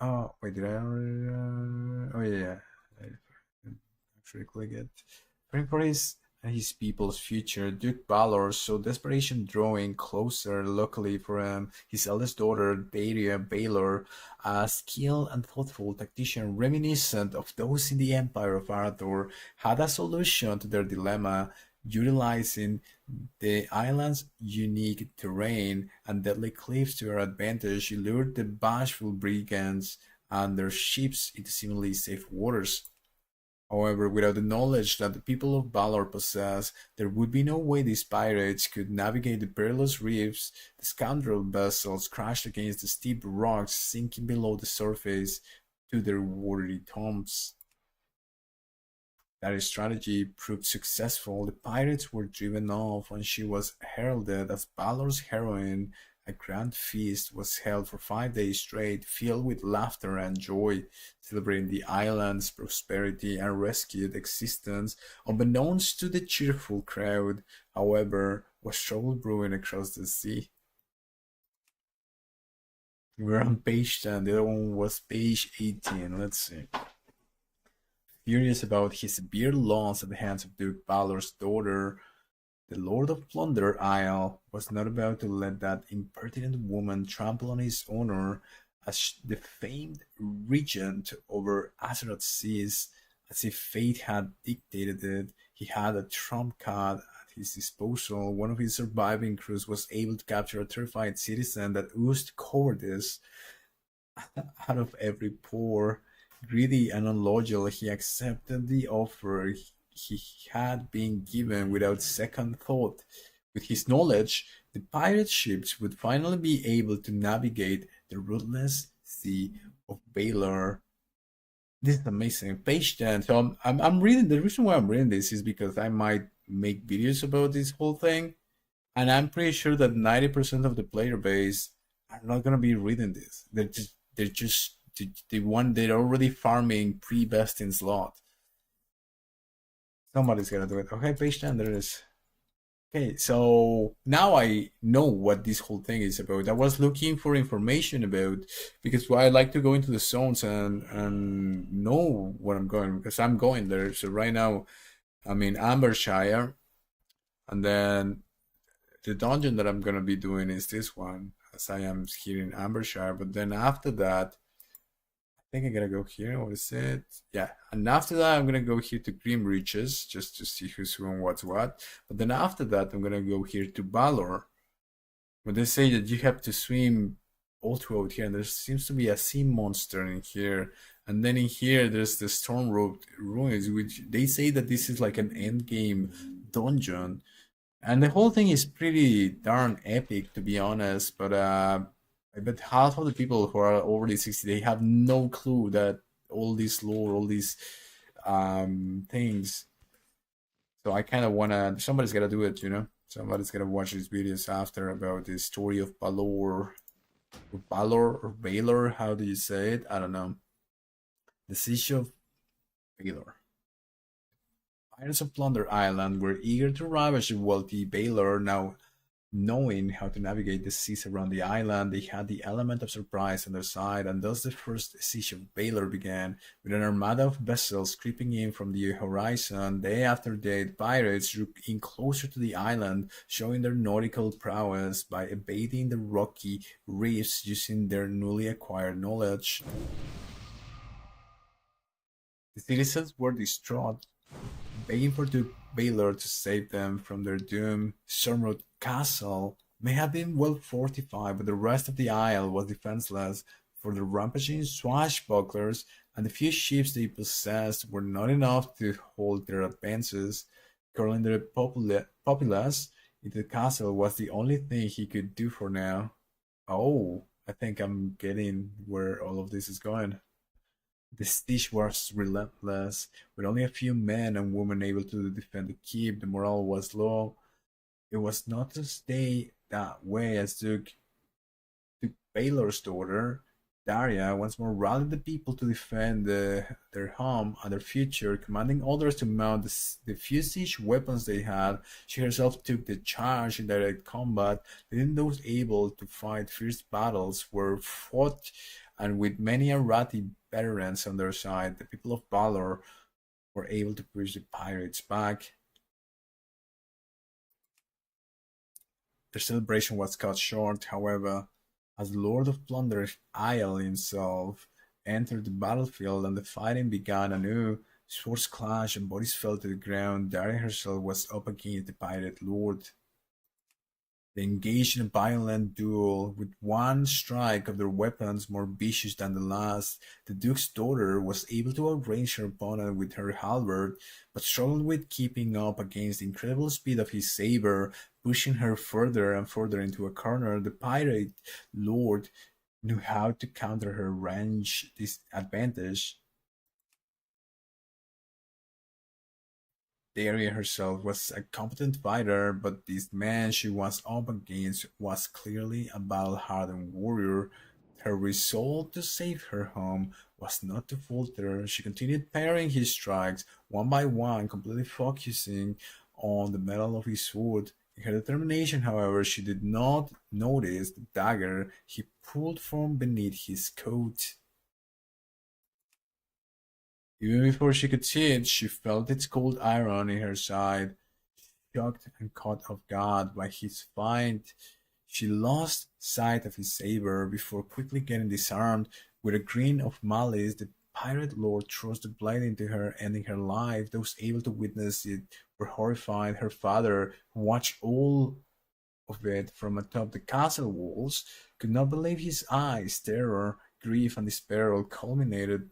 Oh, wait, did I already? Oh, yeah. I actually click it. Praying for his people's future, Duke Balor saw desperation drawing closer. Luckily for him, his eldest daughter, Daria Balor, a skilled and thoughtful tactician reminiscent of those in the Empire of Arathor, had a solution to their dilemma. utilizing the island's unique terrain and deadly cliffs to her advantage. She lured the bashful brigands and their ships into seemingly safe waters. However, without the knowledge that the people of Balor possess, there would be no way these pirates could navigate the perilous reefs. The scoundrel vessels crashed against the steep rocks, sinking below the surface to their watery tombs. That strategy proved successful. The pirates were driven off and she was heralded as Balor's heroine. A grand feast was held for 5 days straight, filled with laughter and joy, celebrating the island's prosperity and rescued existence. Unbeknownst to the cheerful crowd, however, was trouble brewing across the sea. We're on page 10, the other one was page 18. Let's see. Furious about his severe loss at the hands of Duke Balor's daughter, the Lord of Plunder Isle was not about to let that impertinent woman trample on his honor as the famed regent over Azeroth's seas. As if fate had dictated it, he had a trump card at his disposal. One of his surviving crews was able to capture a terrified citizen that oozed cowardice out of every pore. Greedy and unloyal, he accepted the offer he had been given without second thought. With his knowledge, the pirate ships would finally be able to navigate the ruthless sea of Balor. This is amazing. Page 10. So I'm reading, the reason why I'm reading this is because I might make videos about this whole thing. And I'm pretty sure that 90% of the player base are not going to be reading this. They're just they're already farming pre-besting slot. Somebody's gonna do it. Okay, page 10, there it is. Okay, so now I know what this whole thing is about. I was looking for information about, because I like to go into the zones and know where I'm going, because I'm going there. So right now I'm in Ambershire, and then the dungeon that I'm gonna be doing is this one, as I am here in Ambershire. But then after that, I think I gotta go here. What is it? Yeah, and after that, I'm gonna go here to Grim Reaches just to see who's who and what's what. But then after that, I'm gonna go here to Balor. When they say that you have to swim all throughout here, and there seems to be a sea monster in here. And then in here, there's the Storm Road Ruins, which they say that this is like an end game dungeon. And the whole thing is pretty darn epic, to be honest. But I bet half of the people who are already 60, they have no clue that all this lore, all these things. So I kind of wanna. Somebody's gotta do it, you know. Somebody's gotta watch these videos after about the story of Balor, or Balor or Balor. How do you say it? I don't know. The Siege of Balor. Pirates of Plunder Island were eager to ravage the wealthy Balor. Now, knowing how to navigate the seas around the island, they had the element of surprise on their side, and thus the first siege of Balor began. With an armada of vessels creeping in from the horizon, day after day, the pirates drew in closer to the island, showing their nautical prowess by evading the rocky reefs using their newly acquired knowledge. The citizens were distraught, begging for Duke Balor to save them from their doom. Stormroad Castle may have been well fortified, but the rest of the isle was defenseless, for the rampaging swashbucklers and the few ships they possessed were not enough to hold their advances. Curling the populace into the castle was the only thing he could do for now. Oh, I think I'm getting where all of this is going. The siege was relentless, with only a few men and women able to defend the keep. The morale was low. It was not to stay that way as Duke Balor's daughter, Daria, once more rallied the people to defend their home and their future, commanding others to mount the few siege weapons they had. She herself took the charge in direct combat, leading those able to fight fierce battles were fought, and with many Arati veterans on their side, the people of Balor were able to push the pirates back. Their celebration was cut short, however, as the Lord of Plunder Isle himself entered the battlefield and the fighting began anew. Swords clashed and bodies fell to the ground. Daria herself was up against the pirate lord. They engaged in a violent duel, with one strike of their weapons more vicious than the last. The Duke's daughter was able to outrange her opponent with her halberd, but struggled with keeping up against the incredible speed of his saber, pushing her further and further into a corner. The pirate lord knew how to counter her range disadvantage. Daria herself was a competent fighter, but this man she was up against was clearly a battle-hardened warrior. Her resolve to save her home was not to falter. She continued parrying his strikes one by one, completely focusing on the metal of his sword. In her determination, however, she did not notice the dagger he pulled from beneath his coat. Even before she could see it, she felt its cold iron in her side. Shocked and caught off guard by his fight, she lost sight of his saber before quickly getting disarmed. With a grin of malice, the pirate lord thrust the blade into her, ending her life. Those able to witness it were horrified. Her father, who watched all of it from atop the castle walls, could not believe his eyes. Terror, grief, and despair all culminated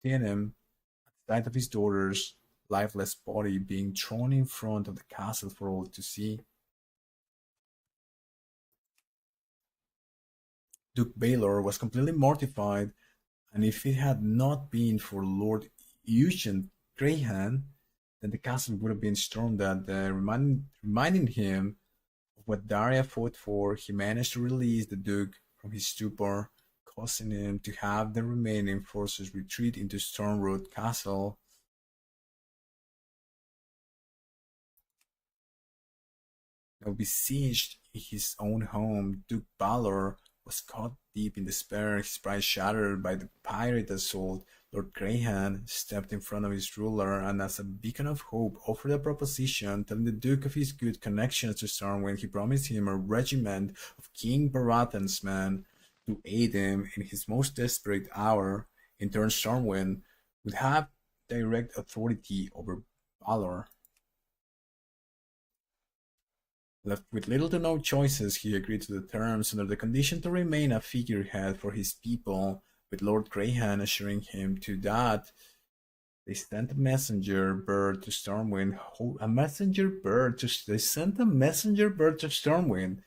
in him sight of his daughter's lifeless body being thrown in front of the castle for all to see. Duke Balor was completely mortified, and if it had not been for Lord Eugen Greyhan, then the castle would have been stormed at, reminding him of what Daria fought for. He managed to release the Duke from his stupor, causing him to have the remaining forces retreat into Stormroot Castle. Now besieged in his own home, Duke Balor was caught deep in despair, his pride shattered by the pirate assault. Lord Greyhound stepped in front of his ruler and as a beacon of hope offered a proposition, telling the Duke of his good connections to Stormwind. He promised him a regiment of King Baratheon's men to aid him in his most desperate hour. In turn, Stormwind would have direct authority over Balor. Left with little to no choices, he agreed to the terms under the condition to remain a figurehead for his people, with Lord Greyhound assuring him to that. They sent a messenger bird to Stormwind. They sent a messenger bird to Stormwind.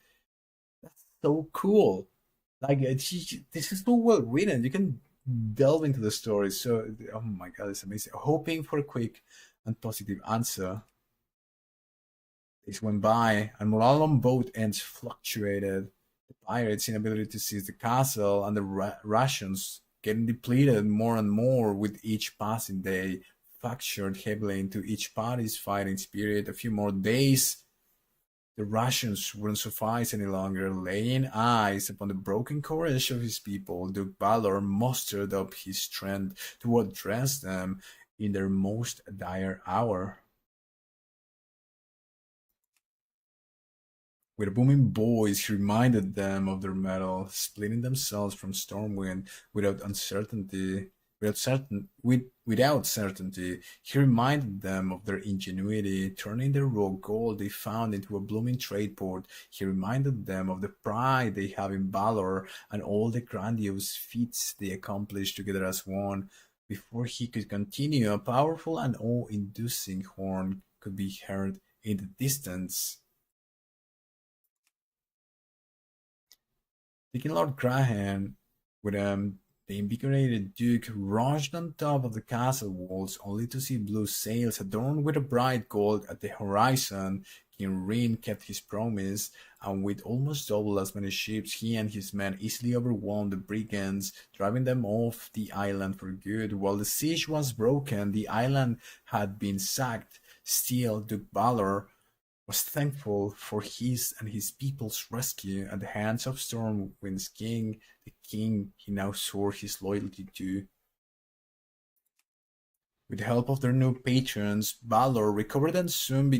That's so cool. Like this is so well written. You can delve into the story. So, oh my god, it's amazing. Hoping for a quick and positive answer. Days went by, and morale on both ends fluctuated. The pirates' inability to seize the castle and the rations getting depleted more and more with each passing day factored heavily into each party's fighting spirit. A few more days, the rations wouldn't suffice any longer. Laying eyes upon the broken courage of his people, Duke Balor mustered up his strength to address them in their most dire hour. With a booming voice, he reminded them of their mettle, splitting themselves from Stormwind without certainty. He reminded them of their ingenuity, turning the raw gold they found into a blooming trade port. He reminded them of the pride they have in Balor and all the grandiose feats they accomplished together as one. Before he could continue, a powerful and awe-inducing horn could be heard in the distance. Taking Lord Graham with him, the invigorated Duke rushed on top of the castle walls only to see blue sails adorned with a bright gold at the horizon. King Rin kept his promise, and with almost double as many ships, he and his men easily overwhelmed the brigands, driving them off the island for good. While the siege was broken, the island had been sacked. Still, Duke Balor was thankful for his and his people's rescue at the hands of Stormwind's king, the king he now swore his loyalty to. With the help of their new patrons, Balor recovered and soon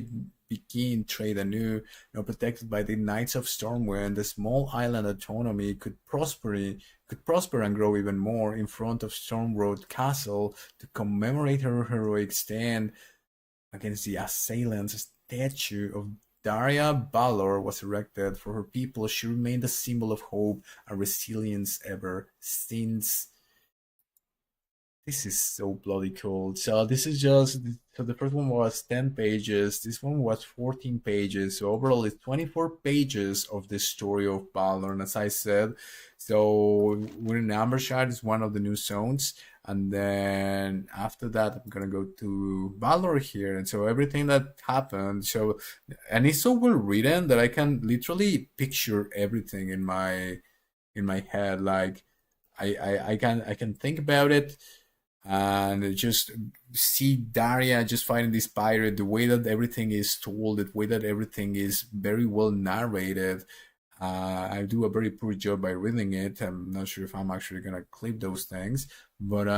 began trade anew. Now protected by the Knights of Stormwind, the small island autonomy could prosper could prosper and grow even more in front of Stormroad Castle to commemorate her heroic stand against the assailants. A statue of Daria Balor was erected for her people. She remained a symbol of hope and resilience ever since. This is so bloody cool. So this is just so the first one was 10 pages. This one was 14 pages. So overall it's 24 pages of the story of Balor. And as I said, so we're in Ambershire, is one of the new zones. And then after that I'm gonna go to Balor here. And so everything that happened, so and it's so well written that I can literally picture everything in my head. Like I can think about it and just see Daria just fighting this pirate, the way that everything is told, the way that everything is very well narrated. I do a very poor job by reading it. I'm not sure if I'm actually gonna clip those things, but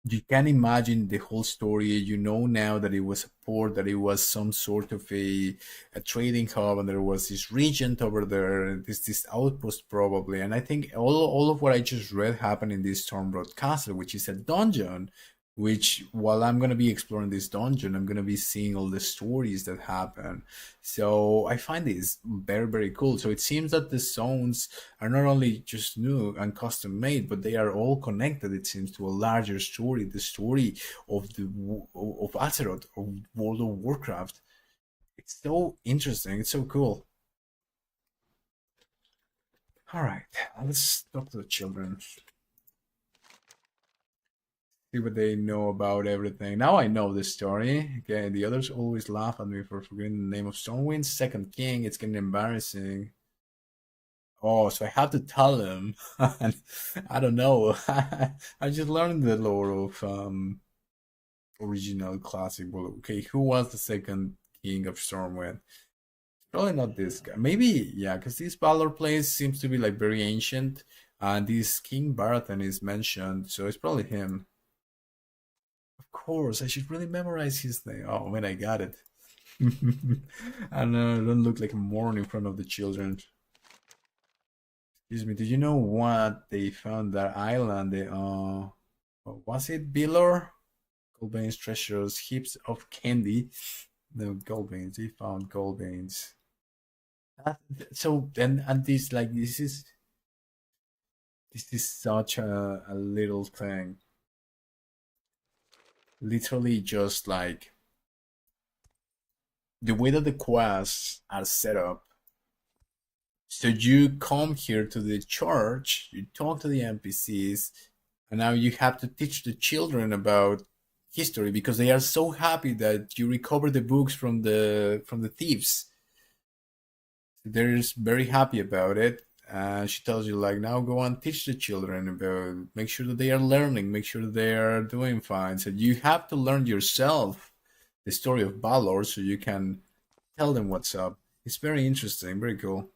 you can imagine the whole story. You know now that it was a port, that it was some sort of a trading hub, and there was this regent over there, this outpost probably. And I think all of what I just read happened in this Stormroad Castle, which is a dungeon. Which while I'm gonna be exploring this dungeon, I'm gonna be seeing all the stories that happen. So I find this very cool. So it seems that the zones are not only just new and custom made, but they are all connected. It seems to a larger story, the story of of Azeroth, of World of Warcraft. It's so interesting. It's so cool. All right, let's talk to the children. See what they know about everything. Now I know this story. Okay, the others always laugh at me for forgetting the name of Stormwind's second king. It's getting embarrassing. Oh, so I have to tell him. I don't know. I just learned the lore of original classic. Well, okay, who was the second king of Stormwind? Probably not this guy. Maybe, yeah, because this Balor place seems to be like very ancient, and this King Baratheon is mentioned, so it's probably him. Of course, I should really memorize his name. Oh, man, I got it. And don't look like a moron in front of the children. Excuse me, did you know what they found that island? What was it Balor? Gold veins, treasures, heaps of candy. No gold veins. They found gold veins. So and this like this is such a little thing. Literally just like the way that the quests are set up. So you come here to the church, you talk to the NPCs, and now you have to teach the children about history because they are so happy that you recover the books from the thieves. They're just very happy about it. She tells you like now go and teach the children about make sure that they are learning, make sure that they are doing fine. So you have to learn yourself the story of Balor so you can tell them what's up. It's very interesting, very cool.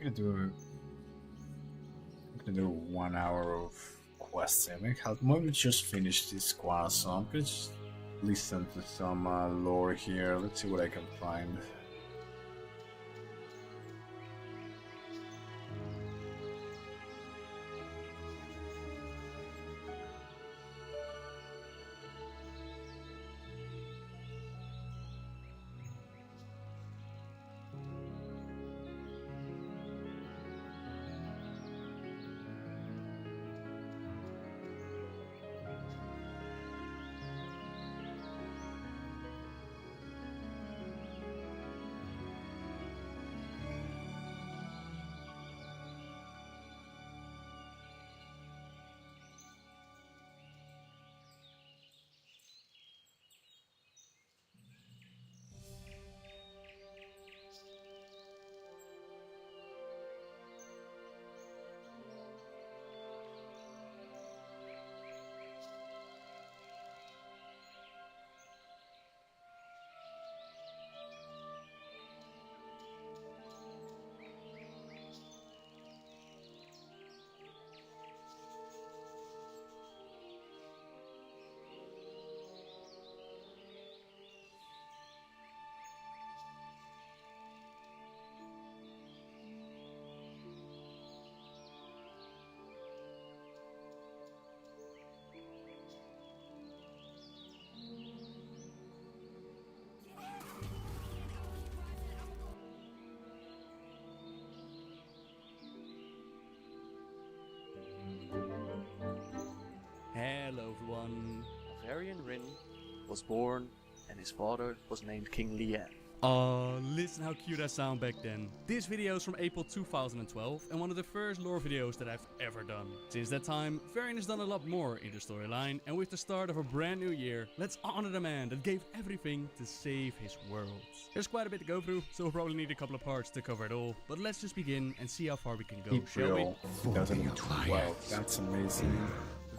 I'm gonna do 1 hour of questing. I think I'll maybe just finish this quest, so I'm gonna just listen to some lore here. Let's see what I can find. Hello everyone. Varian Rin was born, and his father was named King Lian. Listen how cute I sound back then. This video is from April 2012 and one of the first lore videos that I've ever done. Since that time, Varian has done a lot more in the storyline, and with the start of a brand new year, let's honor the man that gave everything to save his world. There's quite a bit to go through, so we'll probably need a couple of parts to cover it all, but let's just begin and see how far we can go, shall we? 2012. That's amazing.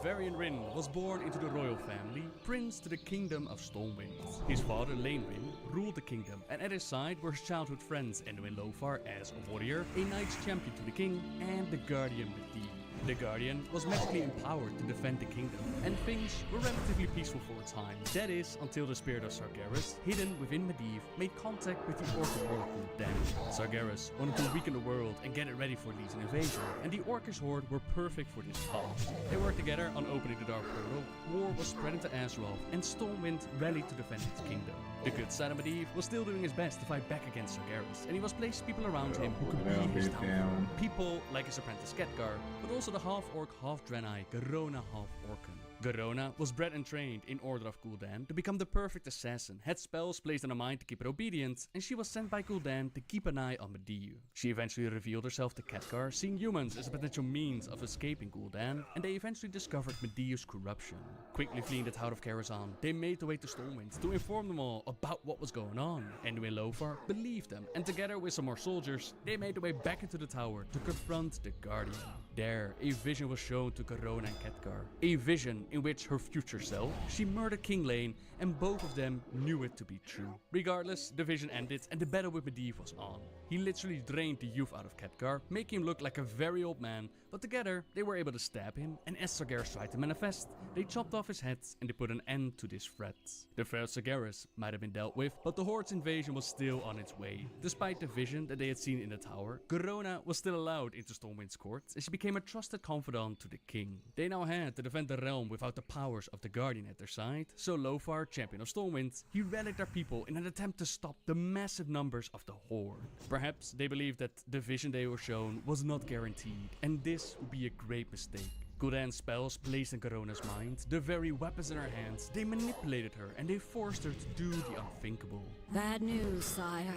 Varian Rin was born into the royal family, prince to the kingdom of Stormwind. His father, Lane Rin, ruled the kingdom, and at his side were his childhood friends Enwin Lothar as a warrior, a knight's champion to the king, and the guardian Medivh. The Guardian was magically empowered to defend the kingdom, and things were relatively peaceful for a time. That is, until the spirit of Sargeras, hidden within Medivh, made contact with the Orcish horde Gul'dan. Sargeras wanted to weaken the world and get it ready for Legion invasion, and the Orcish horde were perfect for this cause. They worked together on opening the Dark Portal, war was spreading to Azeroth, and Stormwind rallied to defend its kingdom. The good side of Medivh was still doing his best to fight back against Sargeras, and he was placed people around him who could be his downfall. People like his apprentice Khadgar, but also the half-orc, half-Draenei, Garona half-Orcan. Garona was bred and trained in Order of Gul'dan to become the perfect assassin, had spells placed on her mind to keep her obedient, and she was sent by Gul'dan to keep an eye on Medivh. She eventually revealed herself to Khadgar, seeing humans as a potential means of escaping Gul'dan, and they eventually discovered Medivh's corruption. Quickly fleeing the town of Karazhan, they made their way to Stormwind to inform them all about what was going on. Enwin Lothar believed them, and together with some more soldiers, they made their way back into the tower to confront the Guardian. There, a vision was shown to Garona and Khadgar. A vision in which her future self, she murdered King Lane, and both of them knew it to be true. Regardless, the vision ended and the battle with Medivh was on. He literally drained the youth out of Khadgar, making him look like a very old man, but together they were able to stab him, and as Sargeras tried to manifest, they chopped off his head and they put an end to this threat. The threat of Sargeras might have been dealt with, but the Horde's invasion was still on its way. Despite the vision that they had seen in the tower, Garona was still allowed into Stormwind's court, and she became a trusted confidant to the king. They now had to defend the realm without the powers of the Guardian at their side, so Lothar, champion of Stormwind, he rallied their people in an attempt to stop the massive numbers of the Horde. Perhaps they believed that the vision they were shown was not guaranteed, and this would be a great mistake. Gul'dan's spells placed in Garona's mind, the very weapons in her hands, they manipulated her and they forced her to do the unthinkable. Bad news, sire.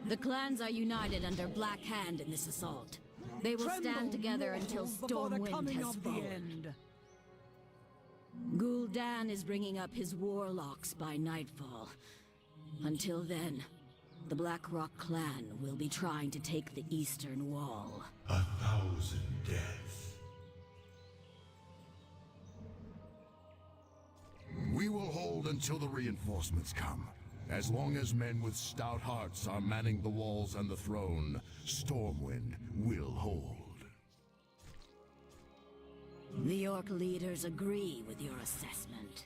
The clans are united under Black Hand in this assault. They will stand together until Stormwind has fallen. Gul'dan is bringing up his warlocks by nightfall. Until then, the Blackrock clan will be trying to take the eastern wall. 1,000 deaths. We will hold until the reinforcements come. As long as men with stout hearts are manning the walls and the throne, Stormwind will hold. The orc leaders agree with your assessment.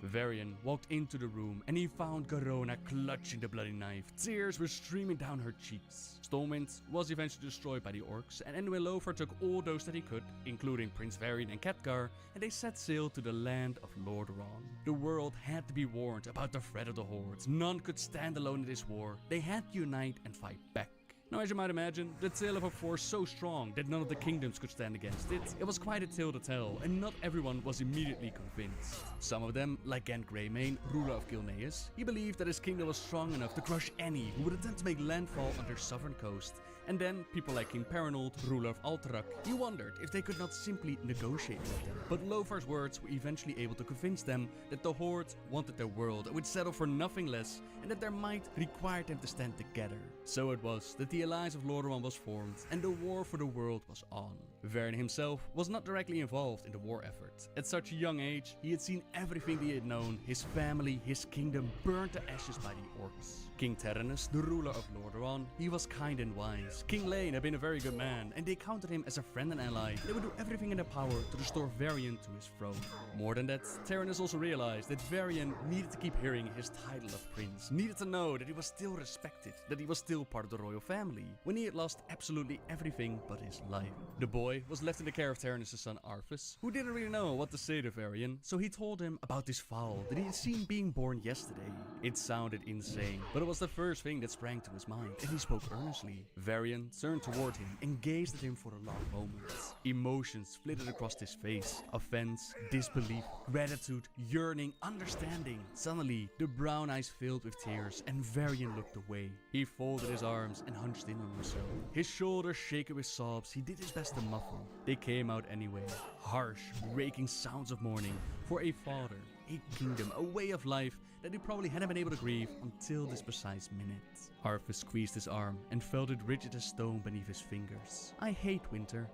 Varian walked into the room and he found Garona clutching the bloody knife. Tears were streaming down her cheeks. Stormwind was eventually destroyed by the orcs, and Anduin Lothar took all those that he could, including Prince Varian and Khadgar, and they set sail to the land of Lordaeron. The world had to be warned about the threat of the hordes. None could stand alone in this war. They had to unite and fight back. Now, as you might imagine, the tale of a force so strong that none of the kingdoms could stand against it. It was quite a tale to tell, and not everyone was immediately convinced. Some of them, like Gant Greymane, ruler of Gilneas, he believed that his kingdom was strong enough to crush any who would attempt to make landfall on their southern coast. And then, people like King Perinold, ruler of Alterac, he wondered if they could not simply negotiate with them. But Lothar's words were eventually able to convince them that the Horde wanted their world and would settle for nothing less, and that their might required them to stand together. So it was that the Alliance of Lordaeron was formed, and the war for the world was on. Varian himself was not directly involved in the war effort. At such a young age, he had seen everything he had known, his family, his kingdom, burned to ashes by the orcs. King Terenas, the ruler of Lordaeron, he was kind and wise. King Lane had been a very good man, and they counted him as a friend and ally. They would do everything in their power to restore Varian to his throne. More than that, Terenas also realized that Varian needed to keep hearing his title of prince, needed to know that he was still respected, that he was still part of the royal family, when he had lost absolutely everything but his life. The boy was left in the care of Terenas' son Arthas, who didn't really know what to say to Varian, so he told him about this fowl that he had seen being born yesterday. It sounded insane, but it was the first thing that sprang to his mind, and he spoke earnestly. Varian turned toward him and gazed at him for a long moment. Emotions flitted across his face: offense, disbelief, gratitude, yearning, understanding. Suddenly, the brown eyes filled with tears, and Varian looked away. He folded his arms and hunched in on himself. His shoulders shaken with sobs, he did his best to muffle. They came out anyway. Harsh, raking sounds of mourning for a father, a kingdom, a way of life that he probably hadn't been able to grieve until this precise minute. Arthas squeezed his arm and felt it rigid as stone beneath his fingers. "I hate winter,"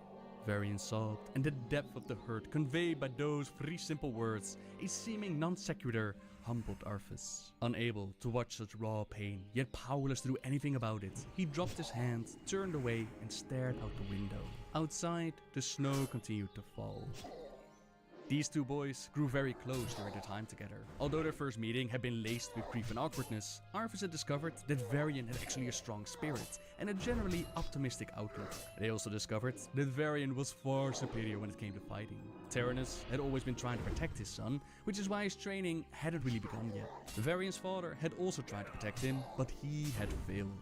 Varian sobbed, and the depth of the hurt conveyed by those three simple words, a seeming non sequitur, humbled Arthas. Unable to watch such raw pain, yet powerless to do anything about it, he dropped his hand, turned away, and stared out the window. Outside, the snow continued to fall. These two boys grew very close during their time together. Although their first meeting had been laced with grief and awkwardness, Arthas had discovered that Varian had actually a strong spirit and a generally optimistic outlook. They also discovered that Varian was far superior when it came to fighting. Terenas had always been trying to protect his son, which is why his training hadn't really begun yet. Varian's father had also tried to protect him, but he had failed.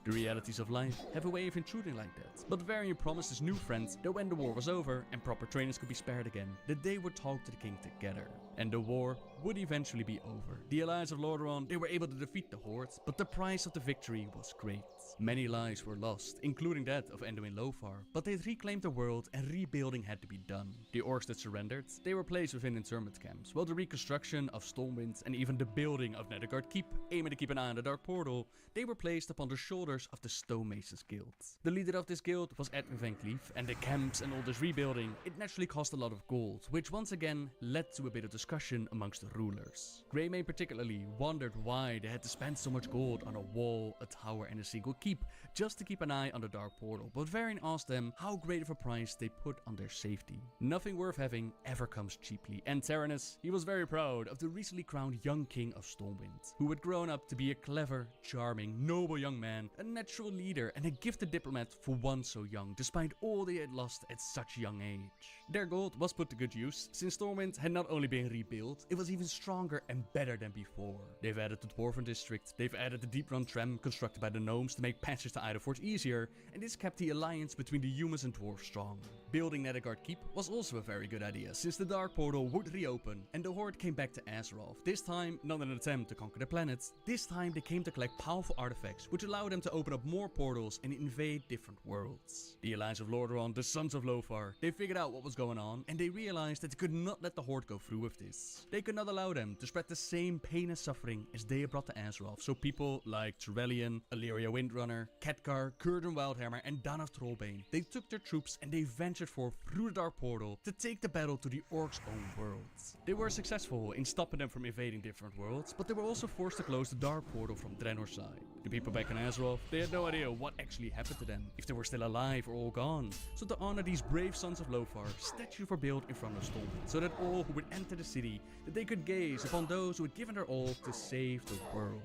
The realities of life have a way of intruding like that. But Varian promised his new friends that when the war was over and proper trainers could be spared again, that they would talk to the king together. And the war would eventually be over. The Alliance of Lordaeron, they were able to defeat the Horde, but the price of the victory was great. Many lives were lost, including that of Anduin Lothar, but they had reclaimed the world and rebuilding had to be done. The orcs that surrendered, they were placed within internment camps, while the reconstruction of Stormwind and even the building of Netherguard Keep, aiming to keep an eye on the Dark Portal, they were placed upon the shoulders of the Stonemasons Guild. The leader of this guild was Edwin Van Cleef, and the camps and all this rebuilding, it naturally cost a lot of gold, which once again led to a bit of discussion amongst the rulers. Greymane particularly wondered why they had to spend so much gold on a wall, a tower and a single keep, just to keep an eye on the Dark Portal, but Varian asked them how great of a price they put on their safety. Nothing worth having ever comes cheaply, and Terenas, he was very proud of the recently crowned young king of Stormwind, who had grown up to be a clever, charming, noble young man, a natural leader and a gifted diplomat for one so young, despite all they had lost at such a young age. Their gold was put to good use, since Stormwind had not only been rebuilt, it was even stronger and better than before. They've added the Dwarven district, they've added the deep run tram constructed by the gnomes to make passage to Idaforge easier, and this kept the alliance between the humans and dwarves strong. Building Netherguard Keep was also a very good idea, since the Dark Portal would reopen and the Horde came back to Azeroth. This time, not in an attempt to conquer the planet, this time they came to collect powerful artifacts which allowed them to open up more portals and invade different worlds. The Alliance of Lordaeron, the Sons of Lothar, they figured out what was going on and they realized that they could not let the Horde go through with this. They could not allow them to spread the same pain and suffering as they had brought to Azeroth, so people like Trevelyan, Illyria Windrunner, Khadgar, Círdan Wildhammer and Danav Trollbane, they took their troops and they ventured forth through the Dark Portal to take the battle to the Orcs' own worlds. They were successful in stopping them from invading different worlds, but they were also forced to close the Dark Portal from Draenor's side. The people back in Azeroth, they had no idea what actually happened to them, if they were still alive or all gone. So to honor these brave sons of Lothar, statues were built in front of Stormwind, so that all who would enter the city, that they could gaze upon those who had given their all to save the world.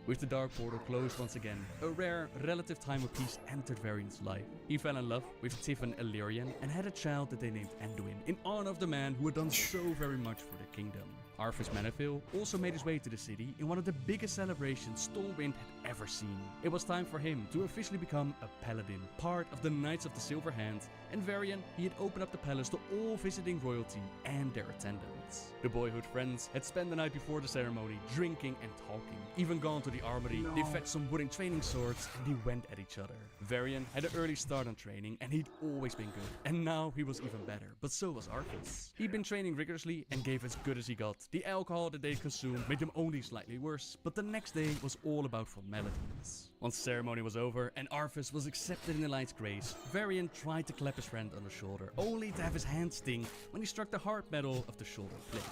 With the Dark Portal closed once again, a rare, relative time of peace entered Varian's life. He fell in love with Tiffin Illyrian and had a child that they named Anduin, in honor of the man who had done so very much for the kingdom. Arthas Menethil also made his way to the city in one of the biggest celebrations Stormwind had ever seen. It was time for him to officially become a paladin, part of the Knights of the Silver Hand, and Varian, he had opened up the palace to all visiting royalty and their attendants. The boyhood friends had spent the night before the ceremony drinking and talking, even gone to the armory, they fed some wooden training swords and they went at each other. Varian had an early start on training and he'd always been good, and now he was even better, but so was Arthas. He'd been training rigorously and gave as good as he got. The alcohol that they consumed made him only slightly worse, but the next day was all about formalities. Once the ceremony was over and Arthas was accepted in the Light's grace, Varian tried to clap his friend on the shoulder, only to have his hand sting when he struck the hard metal of the shoulder plate.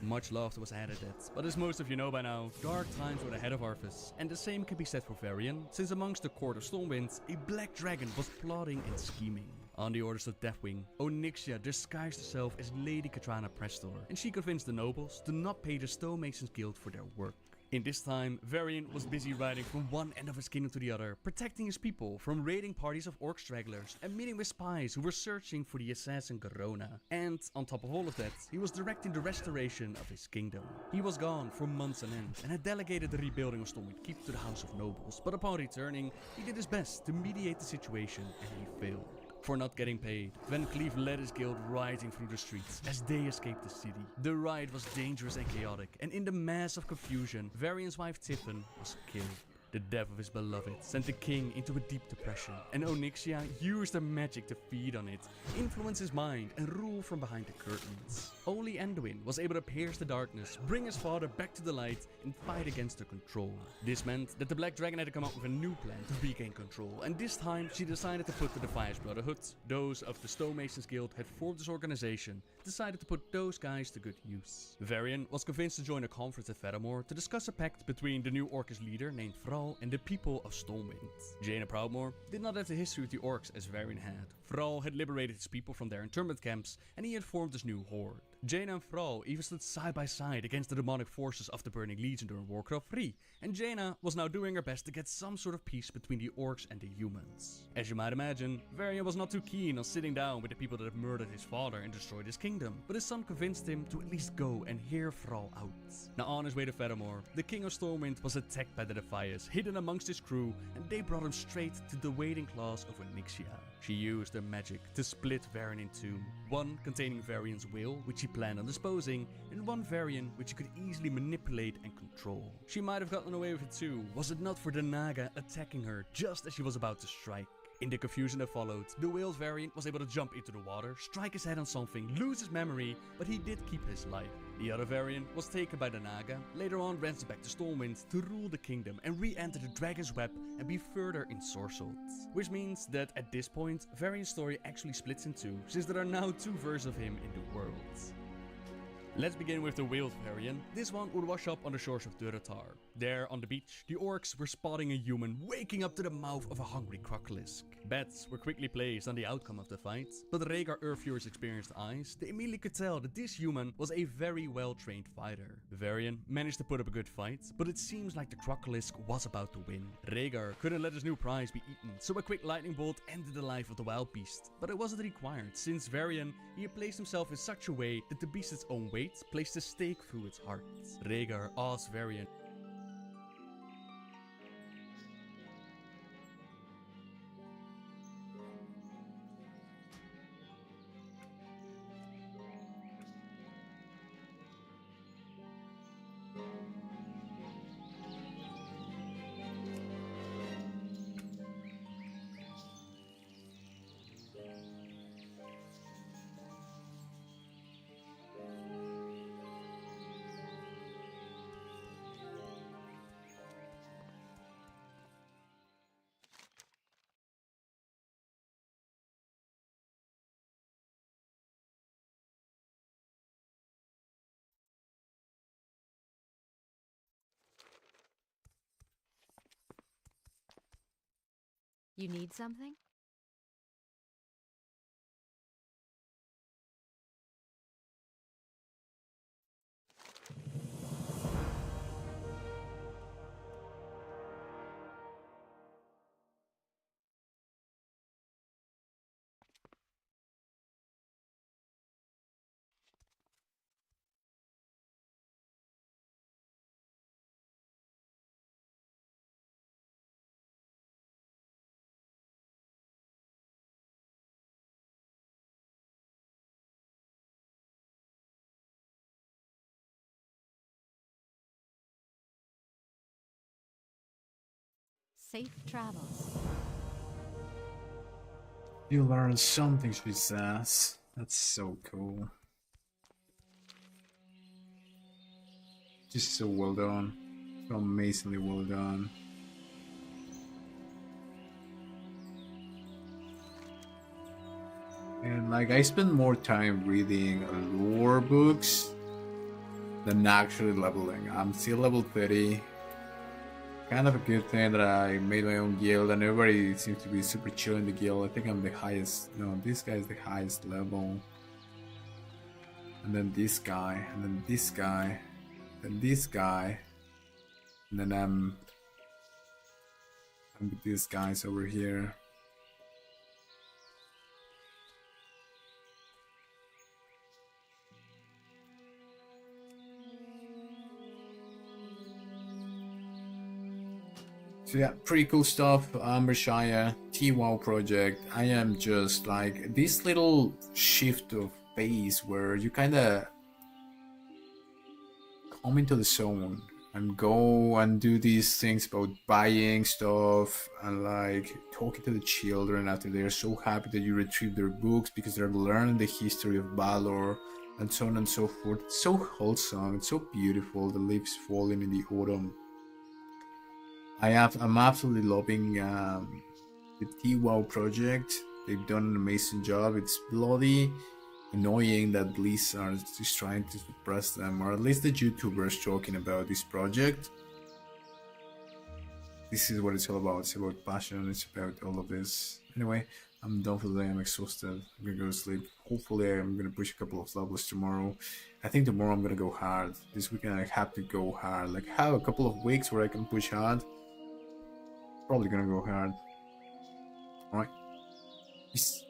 Much laughter was added at, but as most of you know by now, dark times were ahead of Arthas, and the same can be said for Varian, since amongst the court of Stormwind, a black dragon was plotting and scheming. On the orders of Deathwing, Onyxia disguised herself as Lady Katrana Prestor, and she convinced the nobles to not pay the Stonemasons Guild for their work. In this time, Varian was busy riding from one end of his kingdom to the other, protecting his people from raiding parties of orc stragglers and meeting with spies who were searching for the assassin Garona. And on top of all of that, he was directing the restoration of his kingdom. He was gone for months on end and had delegated the rebuilding of Stormwind Keep to the House of Nobles, but upon returning, he did his best to mediate the situation and he failed. For not getting paid, Van Cleef led his guild rioting through the streets as they escaped the city. The riot was dangerous and chaotic, and in the mass of confusion, Varian's wife Tiffin was killed. The death of his beloved sent the king into a deep depression, and Onyxia used her magic to feed on it, influence his mind, and rule from behind the curtains. Only Anduin was able to pierce the darkness, bring his father back to the light, and fight against her control. This meant that the Black Dragon had to come up with a new plan to regain control, and this time she decided to put the Defiance Brotherhood, those of the Stonemasons Guild had formed this organization, decided to put those guys to good use. Varian was convinced to join a conference at Fedamore to discuss a pact between the new Orcish leader named Thrall and the people of Stormwind. Jaina Proudmoore did not have the history with the orcs as Varian had. Thrall had liberated his people from their internment camps and he had formed this new horde. Jaina and Thrall even stood side by side against the demonic forces of the Burning Legion during Warcraft 3, and Jaina was now doing her best to get some sort of peace between the orcs and the humans. As you might imagine, Varian was not too keen on sitting down with the people that had murdered his father and destroyed his kingdom, but his son convinced him to at least go and hear Thrall out. Now on his way to Fedamore, the king of Stormwind was attacked by the Defias, hidden amongst his crew, and they brought him straight to the waiting claws of Onyxia. She used her magic to split Varian in two, one containing Varian's will, which he planned on disposing, and one Varian which he could easily manipulate and control. She might have gotten away with it too, was it not for the Naga attacking her just as she was about to strike. In the confusion that followed, the whale's Varian was able to jump into the water, strike his head on something, lose his memory, but he did keep his life. The other Varian was taken by the Naga, later on ransomed back to Stormwind to rule the kingdom and re-enter the Dragon's Web and be further ensorcelled. Which means that at this point, Varian's story actually splits in two, since there are now two versions of him in the world. Let's begin with the whaled Varian. This one would wash up on the shores of Durotar. There, on the beach, the orcs were spotting a human waking up to the mouth of a hungry crocolisk. Bets were quickly placed on the outcome of the fight, but Rhaegar Urfuor's experienced eyes, they immediately could tell that this human was a very well-trained fighter. Varian managed to put up a good fight, but it seems like the crocolisk was about to win. Rhaegar couldn't let his new prize be eaten, so a quick lightning bolt ended the life of the wild beast. But it wasn't required, since Varian, he had placed himself in such a way that the beast's own weight placed a stake through its heart. Rhaegar asked Varian You need something? Safe travels. You learn something, she says. That's so cool. Just so well done. So amazingly well done. And like, I spend more time reading lore books than actually leveling. I'm still level 30. Kind of a good thing that I made my own guild and everybody seems to be super chill in the guild. I think I'm the highest. No, this guy is the highest level. And then this guy, and then this guy, then this guy, and then I'm with these guys over here. So yeah, pretty cool stuff. Ambershire, WoW project. I am just like this little shift of pace where you kind of come into the zone and go and do these things about buying stuff and like talking to the children after they're so happy that you retrieve their books because they're learning the history of Balor and so on and so forth. It's so wholesome, it's so beautiful, the leaves falling in the autumn. I'm absolutely loving the WoW project. They've done an amazing job. It's bloody annoying that Blizzard is trying to suppress them, or at least the YouTubers talking about this project. This is what it's all about. It's about passion. It's about all of this. Anyway, I'm done for the day. I'm exhausted. I'm gonna go to sleep. Hopefully, I'm gonna push a couple of levels tomorrow. I think tomorrow I'm gonna go hard. This weekend I have to go hard. Like, have a couple of weeks where I can push hard. Probably gonna go hard. Alright. Peace.